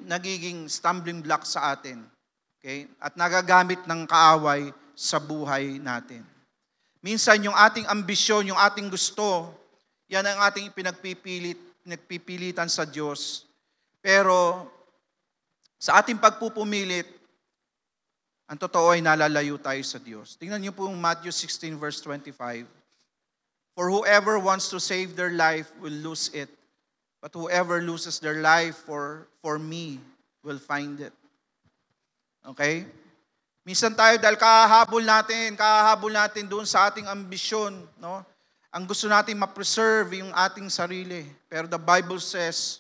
A: nagiging stumbling block sa atin. Okay? At nagagamit ng kaaway sa buhay natin. Minsan yung ating ambisyon, yung ating gusto, yan ang ating pinagpipilitan sa Diyos. Pero sa ating pagpupumilit, ang totoo ay nalalayo tayo sa Diyos. Tingnan niyo po yung Matthew 16 verse 25. For whoever wants to save their life will lose it. But whoever loses their life for me will find it. Okay? Minsan tayo dahil kahahabol natin doon sa ating ambisyon, no? Ang gusto natin ma-preserve yung ating sarili. Pero the Bible says,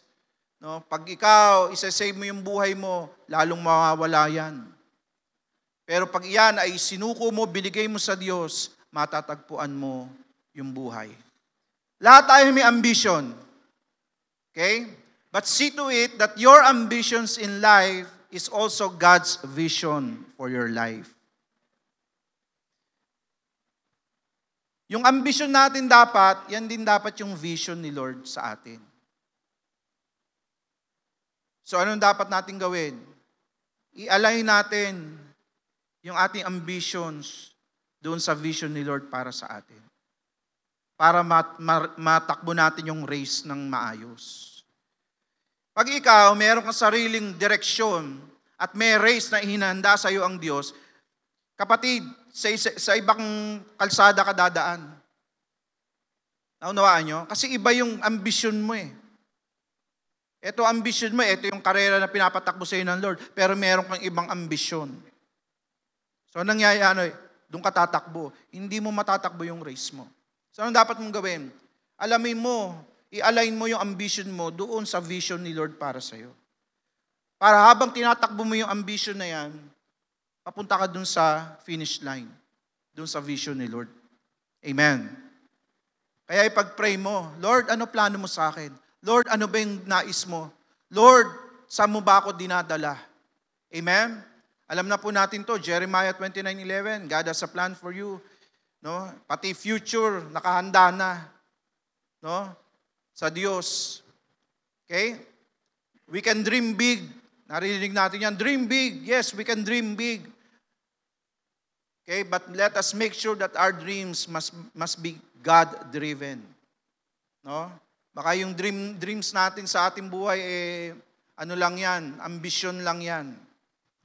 A: no, pag ikaw isa-save mo yung buhay mo, lalong mawawala yan. Pero pag iyan ay sinuko mo, binigay mo sa Diyos, matatagpuan mo yung buhay. Lahat tayo may ambition. Okay? But see to it that your ambitions in life is also God's vision for your life. Yung ambition natin dapat, yan din dapat yung vision ni Lord sa atin. So anong dapat natin gawin? I-align natin yung ating ambitions doon sa vision ni Lord para sa atin. Para matakbo natin yung race ng maayos. Pag ikaw, meron kang sariling direksyon at may race na ihinanda sa iyo ang Diyos, kapatid, sa ibang kalsada ka dadaan. Naunawaan nyo? Kasi iba yung ambisyon mo eh. Ito ambisyon mo, ito yung karera na pinapatakbo sa ng Lord, pero meron kang ibang ambisyon. So, nangyayari, doon ka tatakbo. Hindi mo matatakbo yung race mo. So, anong dapat mong gawin? Alamin mo, i-align mo yung ambition mo doon sa vision ni Lord para sa'yo. Para habang tinatakbo mo yung ambition na yan, papunta ka doon sa finish line, doon sa vision ni Lord. Amen. Kaya ipag-pray mo, Lord, ano plano mo sa akin? Lord, ano ba yung nais mo? Lord, saan mo ba ako dinadala? Amen? Alam na po natin to, Jeremiah 29:11, God has a plan for you. No? Pati future, nakahanda na. No? Sa Diyos. Okay? We can dream big. Narinig natin yan, dream big. Yes, we can dream big. Okay, but let us make sure that our dreams must be God-driven. No? Baka yung dreams natin sa ating buhay, ano lang yan, ambisyon lang yan.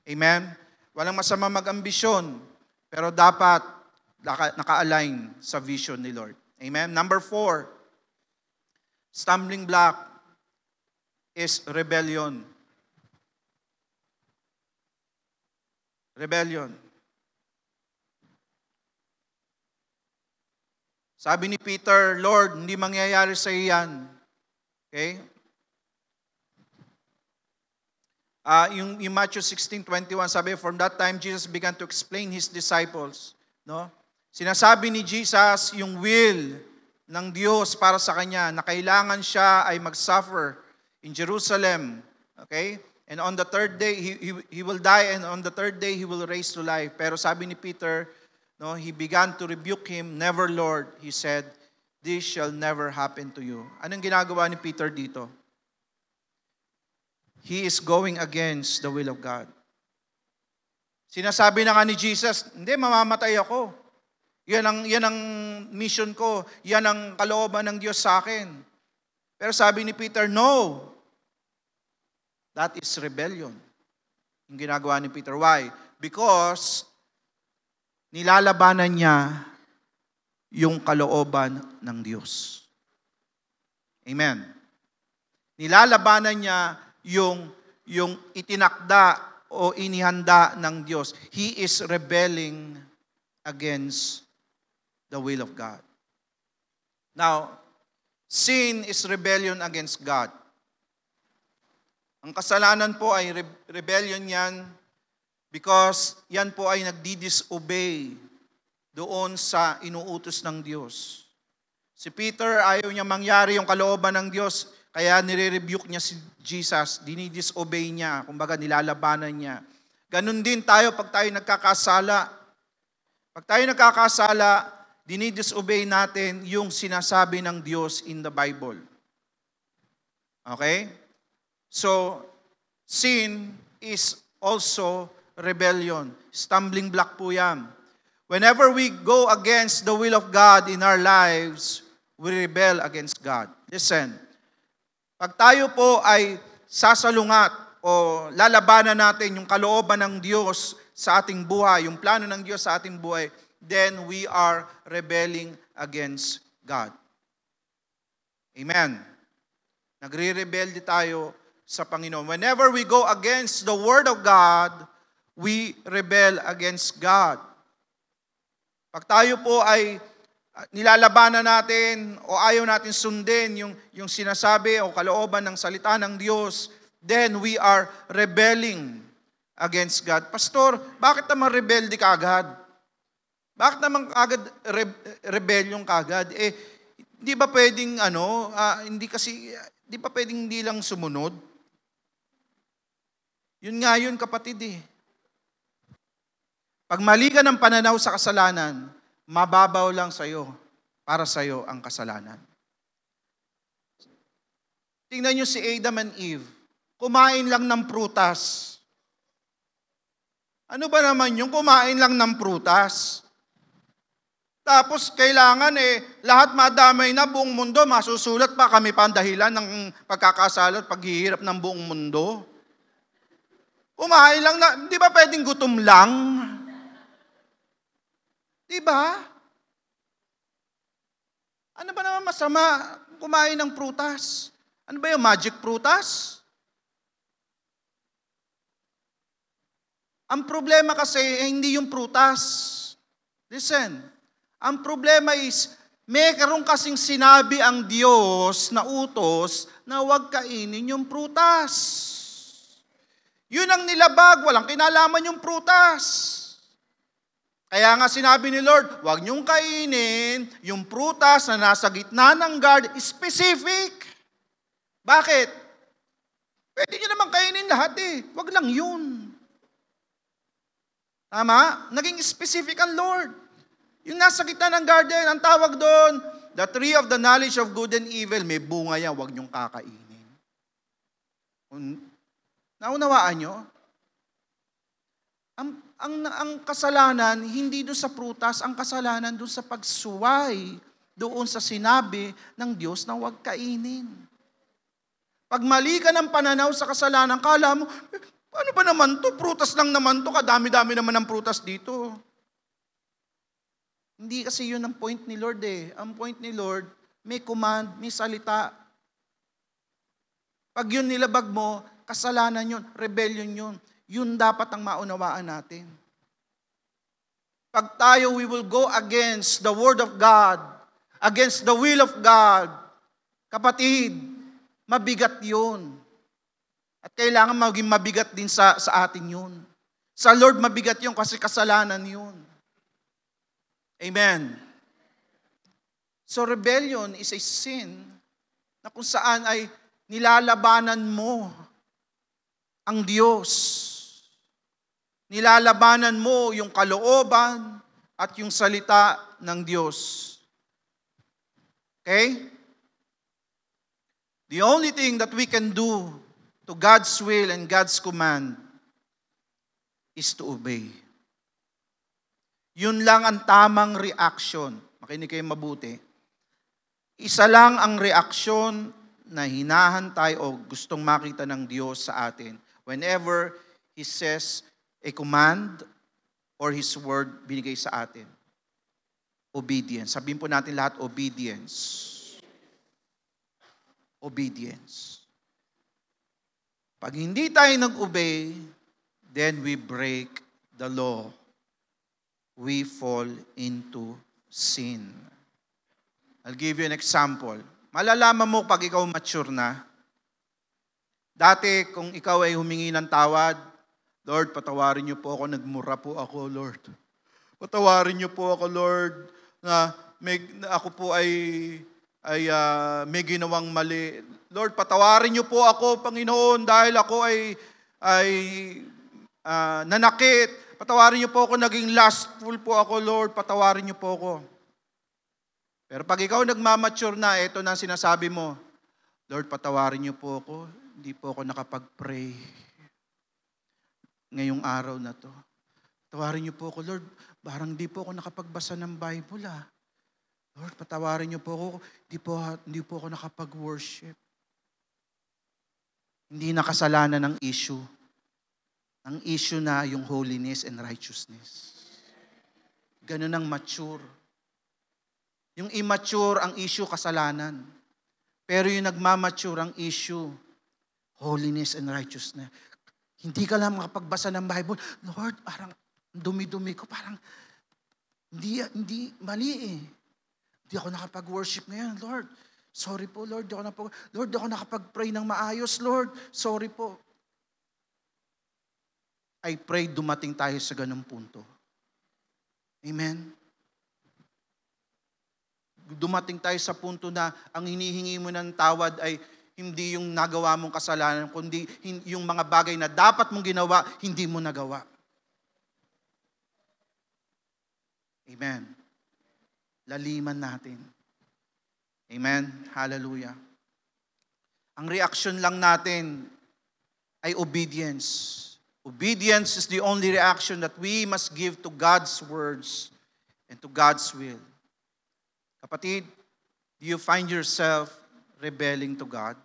A: Amen? Walang masama mag-ambisyon, pero dapat naka-align sa vision ni Lord. Amen? Number 4, stumbling block is rebellion. Rebellion. Sabi ni Peter, Lord, hindi mangyayari sa iyan. Okay? Yung Matthew 16:21, sabi, from that time, Jesus began to explain His disciples. No? Sinasabi ni Jesus yung will ng Diyos para sa Kanya, na kailangan siya ay mag-suffer in Jerusalem. Okay? And on the third day, he will die, and on the third day, He will raise to life. Pero sabi ni Peter, no, he began to rebuke him. Never, Lord, he said, this shall never happen to you. Anong ginagawa ni Peter dito? He is going against the will of God. Sinasabi na nga ni Jesus, hindi, mamamatay ako. Yan ang mission ko. Yan ang kalooban ng Diyos sa akin. Pero sabi ni Peter, no. That is rebellion. Yung ginagawa ni Peter. Why? Because nilalabanan niya yung kalooban ng Diyos. Amen. Nilalabanan niya yung itinakda o inihanda ng Diyos. He is rebelling against the will of God. Now, sin is rebellion against God. Ang kasalanan po ay rebellion yan because yan po ay nagdi-disobey doon sa inuutos ng Diyos. Si Peter, ayaw niya mangyari yung kalooban ng Diyos, kaya nire-rebuke niya si Jesus, dinidisobey niya, kumbaga nilalabanan niya. Ganon din tayo pag tayo nagkakasala. Pag tayo nagkakasala, dinidisobey natin yung sinasabi ng Diyos in the Bible. Okay? So, sin is also rebellion. Stumbling block po yan. Whenever we go against the will of God in our lives, we rebel against God. Listen, pag tayo po ay sasalungat o lalabanan natin yung kalooban ng Diyos sa ating buhay, yung plano ng Diyos sa ating buhay, then we are rebelling against God. Amen. Nagre-rebelde tayo sa Panginoon. Whenever we go against the Word of God, we rebel against God. Pag tayo po ay nilalabanan natin o ayaw natin sundin yung sinasabi o kalooban ng salita ng Diyos, then we are rebelling against God. Pastor, bakit naman rebelde ka agad? Bakit naman agad rebellion ka agad? Di ba pwedeng di ba pwedeng hindi lang sumunod? Yun nga yun, kapatid Pag mali ka ng pananaw sa kasalanan, mababaw lang sa'yo, para sa'yo ang kasalanan. Tingnan nyo si Adam and Eve. Kumain lang ng prutas. Ano ba naman yung kumain lang ng prutas? Tapos kailangan lahat madamay na buong mundo, masusulat pa kami pa ang dahilan ng pagkakasala at paghihirap ng buong mundo. Kumain lang na, di ba pwedeng gutom lang? Di ba? Ano ba naman masama kumain ng prutas? Ano ba yung magic prutas? Ang problema kasi hindi yung prutas. Listen, ang problema is, mayroon kasing sinabi ang Diyos na utos na huwag kainin yung prutas. Yun ang nilabag, walang kinalaman yung prutas. Kaya nga sinabi ni Lord, huwag niyong kainin yung prutas na nasa gitna ng garden, specific. Bakit? Pwede niyo naman kainin lahat huwag lang yun. Tama? Naging specific ang Lord. Yung nasa gitna ng garden, ang tawag doon, the tree of the knowledge of good and evil, may bunga yan, huwag niyong kakainin. Naunawaan niyo? Ang kasalanan, hindi doon sa prutas, ang kasalanan doon sa pagsuway, doon sa sinabi ng Diyos na huwag kainin. Pag mali ka ng pananaw sa kasalanan, kala mo, ano ba naman to? Prutas lang naman to, kadami-dami naman ng prutas dito. Hindi kasi yun ang point ni Lord Ang point ni Lord, may command, may salita. Pag yun nilabag mo, kasalanan yun, rebellion yun. Yun dapat ang maunawaan natin. Pag tayo, we will go against the Word of God, against the will of God. Kapatid, mabigat yun. At kailangan maging mabigat din sa atin yun. Sa Lord mabigat yun kasi kasalanan yun. Amen. So rebellion is a sin na kung saan ay nilalabanan mo ang Diyos. Nilalabanan mo yung kalooban at yung salita ng Diyos. Okay? The only thing that we can do to God's will and God's command is to obey. Yun lang ang tamang reaction. Makinig kayo mabuti. Isa lang ang reaksyon na hinahantay o gustong makita ng Diyos sa atin whenever He says a command or His word binigay sa atin. Obedience. Sabihin po natin lahat, obedience. Obedience. Pag hindi tayo nag-obey, then we break the law. We fall into sin. I'll give you an example. Malalaman mo pag ikaw mature na. Dati, kung ikaw ay humingi ng tawad, Lord, patawarin niyo po ako, nagmura po ako, Lord. Patawarin niyo po ako, Lord, na ako po ay may ginawang mali. Lord, patawarin niyo po ako, Panginoon, dahil ako ay nanakit. Patawarin niyo po ako, naging lustful po ako, Lord. Patawarin niyo po ako. Pero pag ikaw nagmamature na, ito na sinasabi mo, Lord, patawarin niyo po ako. Hindi po ako nakapag-pray ngayong araw na to. Patawarin niyo po ako, Lord. Parang hindi po ako nakapagbasa ng Bible, Lord, patawarin niyo po ako. Hindi po ako nakapag-worship. Hindi na kasalanan ng issue. Ang issue na yung holiness and righteousness. Ganun ang mature. Yung immature, ang issue, kasalanan. Pero yung nagmamature, ang issue, holiness and righteousness. Hindi ka lang makapagbasa ng Bible. Lord, parang dumi-dumi ko. Parang hindi mali Hindi ako nakapag-worship ngayon. Lord, sorry po, Lord. Lord, di ako nakapag-pray ng maayos, Lord. Sorry po. I pray dumating tayo sa ganung punto. Amen? Dumating tayo sa punto na ang hinihingi mo ng tawad ay hindi yung nagawa mong kasalanan, kundi yung mga bagay na dapat mong ginawa, hindi mo nagawa. Amen. Laliman natin. Amen. Hallelujah. Ang reaction lang natin ay obedience. Obedience is the only reaction that we must give to God's words and to God's will. Kapatid, do you find yourself rebelling to God?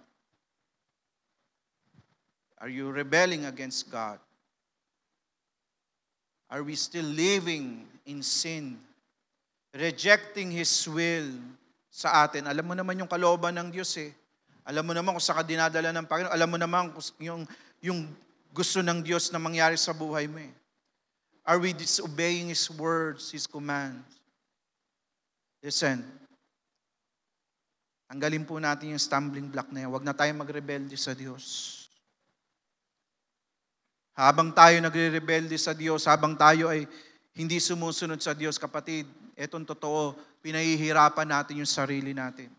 A: Are you rebelling against God? Are we still living in sin, rejecting His will, sa atin. Alam mo naman yung kalooban ng Diyos eh. Alam mo naman kung saan ka dinadala ng Panginoon. Alam mo naman kung yung gusto ng Diyos na mangyari sa buhay mo eh. Are we disobeying His words, His commands? Listen, tanggalin po natin yung stumbling block na yan. Huwag na tayong magrebelde sa Diyos. Habang tayo nagre-rebelde sa Diyos, habang tayo ay hindi sumusunod sa Diyos, kapatid, etong totoo, pinahihirapan natin yung sarili natin.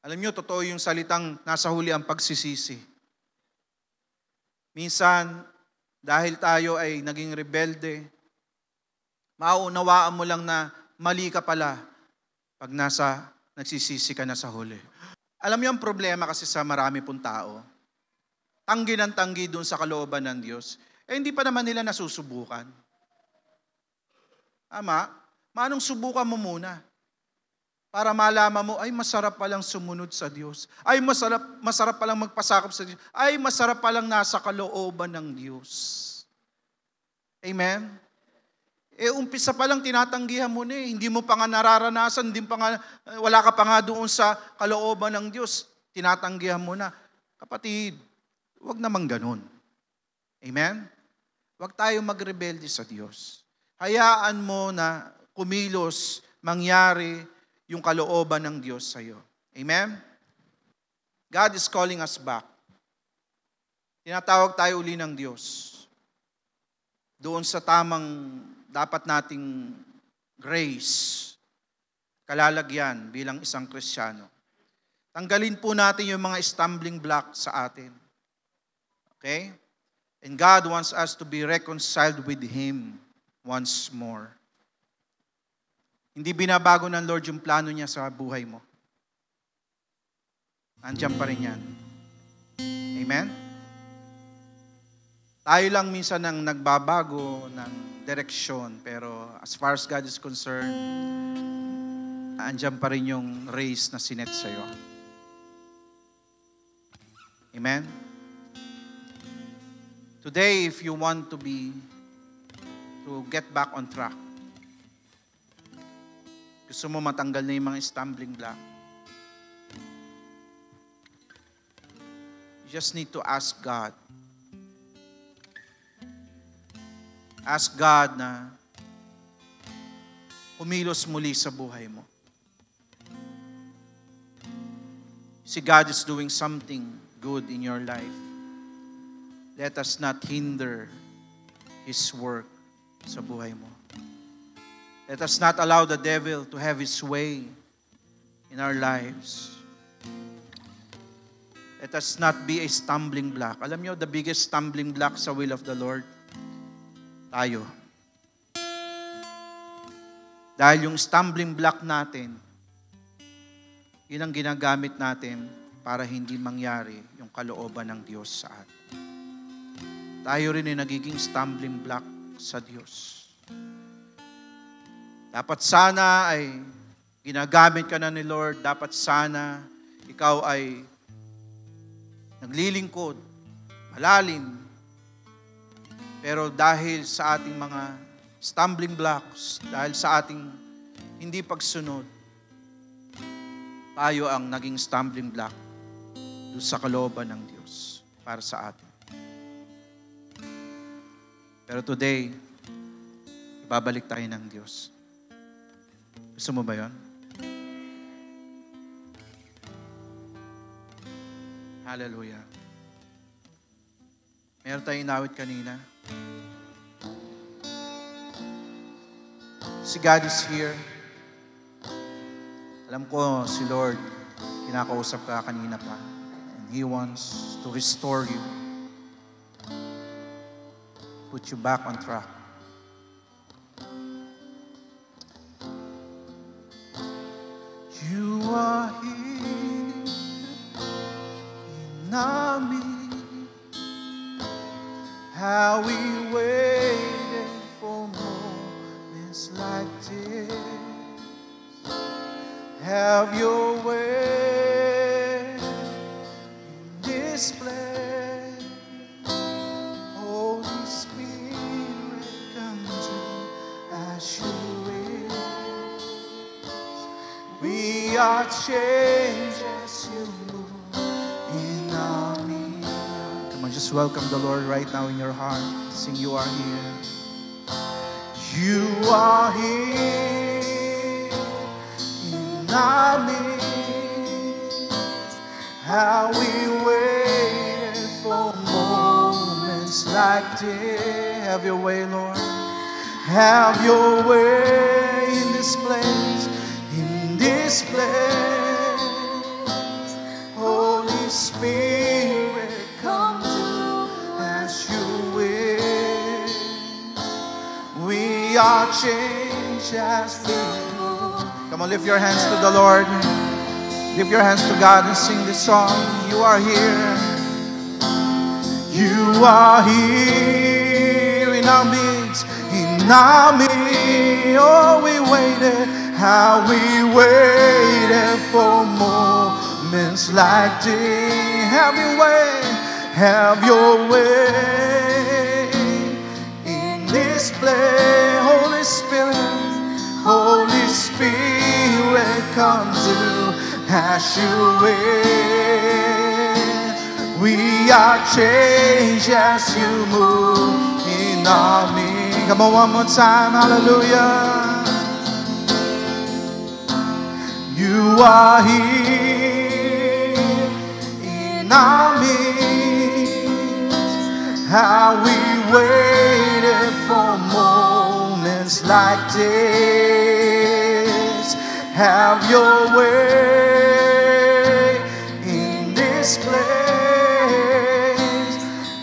A: Alam niyo, totoo yung salitang nasa huli ang pagsisisi. Minsan, dahil tayo ay naging rebelde, mauunawaan mo lang na mali ka pala pag nagsisisi ka na sa huli. Alam niyo ang problema kasi sa marami pong tao, tanggi ng tanggi doon sa kalooban ng Diyos, hindi pa naman nila nasusubukan. Ama, manong subukan mo muna para malaman mo, ay masarap palang sumunod sa Diyos. Ay masarap palang magpasakop sa Diyos. Ay masarap palang nasa kalooban ng Diyos. Amen? Umpisa pa lang tinatanggihan mo na eh. Hindi mo pa nga nararanasan, wala ka pa nga doon sa kalooban ng Diyos. Tinatanggihan mo na. Kapatid, huwag naman ganun. Amen? Huwag tayo magrebelde sa Diyos. Hayaan mo na kumilos, mangyari yung kalooban ng Diyos sa iyo. Amen? God is calling us back. Tinatawag tayo uli ng Diyos. Doon sa tamang dapat nating grace, kalalagyan bilang isang Kristiyano. Tanggalin po natin yung mga stumbling block sa atin. Okay? And God wants us to be reconciled with Him once more. Hindi binabago ng Lord yung plano niya sa buhay mo. Andiyan pa rin yan. Amen? Tayo lang minsan ang nagbabago ng direksyon, pero as far as God is concerned, andiyan pa rin yung race na sinet sa'yo. Amen? Today, if you want to get back on track, gusto mo matanggal na yung mga stumbling block, you just need to ask God. Ask God na kumilos muli sa buhay mo. See, God is doing something good in your life. Let us not hinder His work sa buhay mo. Let us not allow the devil to have his way in our lives. Let us not be a stumbling block. Alam niyo, the biggest stumbling block sa will of the Lord, tayo. Dahil yung stumbling block natin, yun ang ginagamit natin para hindi mangyari yung kalooban ng Diyos sa atin. Tayo rin ay nagiging stumbling block sa Diyos. Dapat sana ay ginagamit ka na ni Lord. Dapat sana ikaw ay naglilingkod, malalim. Pero dahil sa ating mga stumbling blocks, dahil sa ating hindi pagsunod, tayo ang naging stumbling block doon sa kalooban ng Diyos para sa atin. Pero today, ibabalik tayo ng Diyos. Gusto mo ba yun? Hallelujah. Meron tayong inawit kanina. Si God is here. Alam ko, si Lord, kinakausap ka kanina pa. And He wants to restore you. Put you back on track. You are here in our midst. How we waited for moments like this. Have your way in this place. Holy Spirit, come to as you will. We are changed as you move in our midst. Come on, just welcome the Lord right now in your heart. Sing, you are here. You are here in our midst. How we waited for moments like this. Have your way, Lord. Have your way in this place. In this place. Holy Spirit, come do as you will. We are changed as we move. Come on, lift your hands to the Lord. Lift your hands to God and sing this song. You are here. You are here in our midst. In our midst. Oh, we waited. How we waited for moments like this. Have your way. Have your way in this place. Holy Spirit. Holy Spirit, come to as you will. We are changed as you move in our midst. Come on, one more time, hallelujah. You are here in our midst. How we waited for moments like this. Have your way in this place.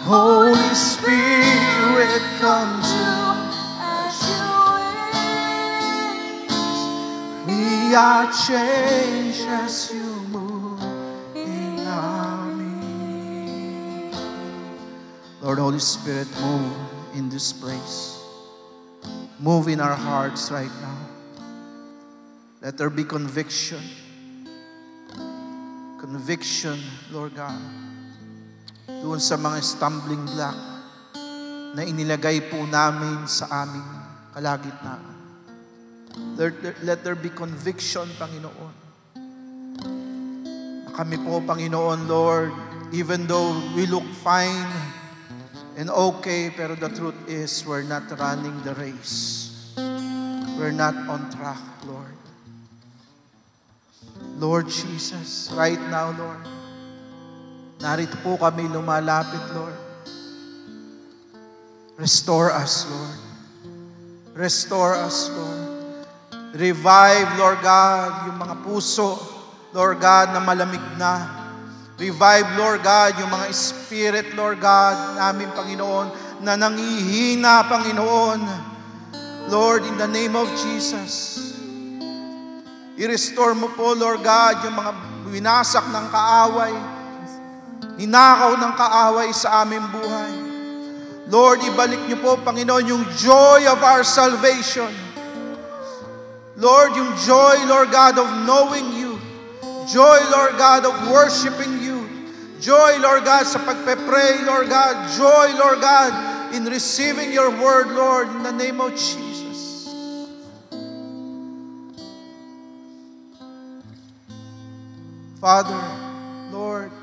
A: Holy Spirit, come to as you will. We are changed as you move in our midst. Lord, Holy Spirit, move in this place. Move in our hearts right now. Let there be conviction. Conviction, Lord God. Doon sa mga stumbling block na inilagay po namin sa aming kalagitnaan. Let there be conviction, Panginoon. Kami po, Panginoon, Lord, even though we look fine and okay, pero the truth is we're not running the race. We're not on track, Lord. Lord Jesus, right now, Lord, narito po kami lumalapit, Lord. Restore us, Lord. Restore us, Lord. Revive, Lord God, yung mga puso, Lord God, na malamig na. Revive, Lord God, yung mga spirit, Lord God, namin, Panginoon, na nangihina, Panginoon. Lord, in the name of Jesus, i-restore mo po, Lord God, yung mga winasak ng kaaway, ninakaw ng kaaway sa aming buhay. Lord, ibalik niyo po, Panginoon, yung joy of our salvation. Lord, yung joy, Lord God, of knowing you. Joy, Lord God, of worshiping you. Joy, Lord God, sa pagpe-pray, Lord God. Joy, Lord God, in receiving your word, Lord, in the name of Jesus. Father, Lord,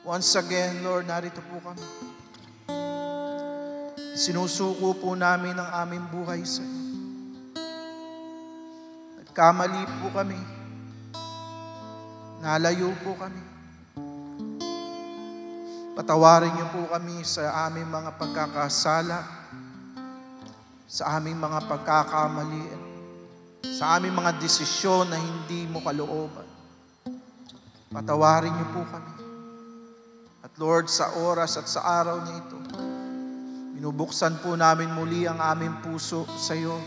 A: once again, Lord, narito po kami. Sinusuko po namin ang aming buhay sa iyo. Nagkamali po kami. Nalayo po kami. Patawarin niyo po kami sa aming mga pagkakasala, sa aming mga pagkakamali, sa aming mga desisyon na hindi mo kalooban. Patawarin niyo po kami. At Lord, sa oras at sa araw na ito, binubuksan po namin muli ang aming puso sa iyo.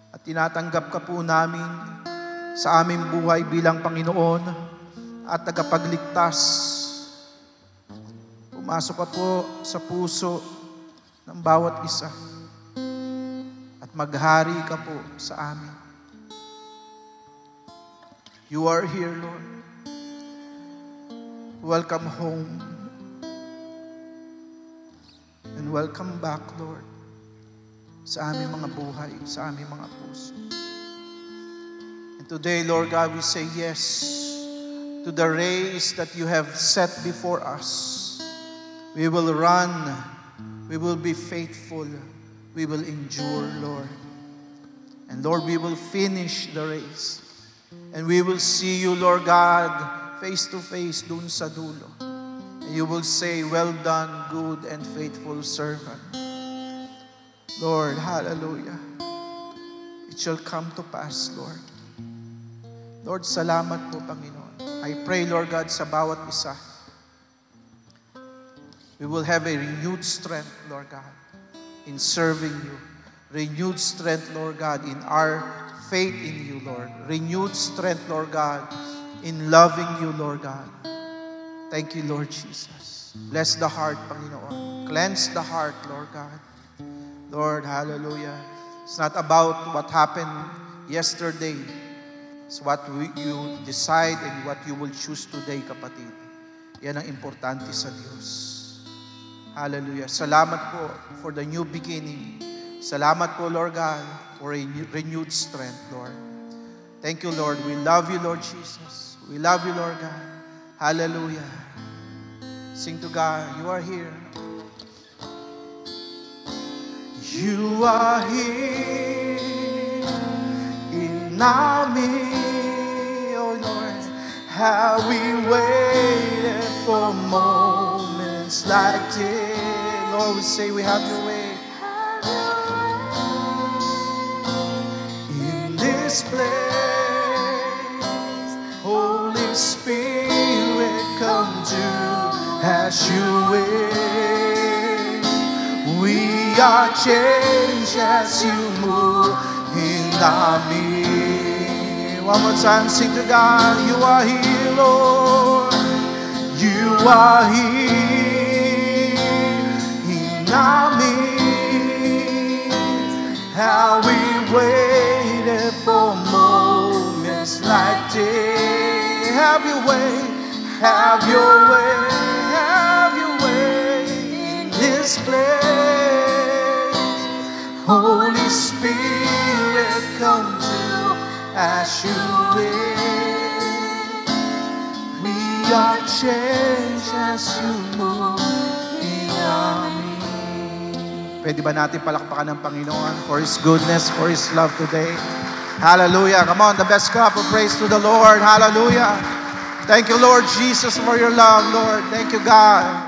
A: At tinatanggap ka po namin sa aming buhay bilang Panginoon at tagapagligtas. Pumasok ka po sa puso ng bawat isa. At maghari ka po sa amin. You are here, Lord. Welcome home. And welcome back, Lord, sa aming mga buhay, sa aming mga puso.
B: Today, Lord God, we say yes to the race that you have set before us. We will run. We will be faithful. We will endure, Lord. And Lord, we will finish the race. And we will see you, Lord God, face to face dun sa dulo. And you will say, well done, good and faithful servant. Lord, hallelujah. It shall come to pass, Lord. Lord, salamat po, Panginoon. I pray, Lord God, sa bawat isa, we will have a renewed strength, Lord God, in serving you. Renewed strength, Lord God, in our faith in you, Lord. Renewed strength, Lord God, in loving you, Lord God. Thank you, Lord Jesus. Bless the heart, Panginoon. Cleanse the heart, Lord God. Lord, hallelujah. It's not about what happened yesterday. It's what you decide and what you will choose today, kapatid. Yan ang importante sa Diyos. Hallelujah. Salamat po for the new beginning. Salamat po, Lord God, for a renewed strength, Lord. Thank you, Lord. We love you, Lord Jesus. We love you, Lord God. Hallelujah. Sing to God. You are here. You are here in our midst, oh Lord. How we waited for moments like this. Lord, we say we have your way. In this place, Holy Spirit, come to as you wish. We are changed as you move in our midst. One more time, sing to God. You are here, Lord. You are here in our midst. How we waited for moments like this. Have your way, have your way, have your way in this place. Holy Spirit, come to as you wish. We are changed as you move in our midst. Pwede ba natin palakpakan ng Panginoon for His goodness, for His love today? Hallelujah. Come on, the best clap of praise to the Lord. Hallelujah. Thank you, Lord Jesus, for your love, Lord. Thank you, God.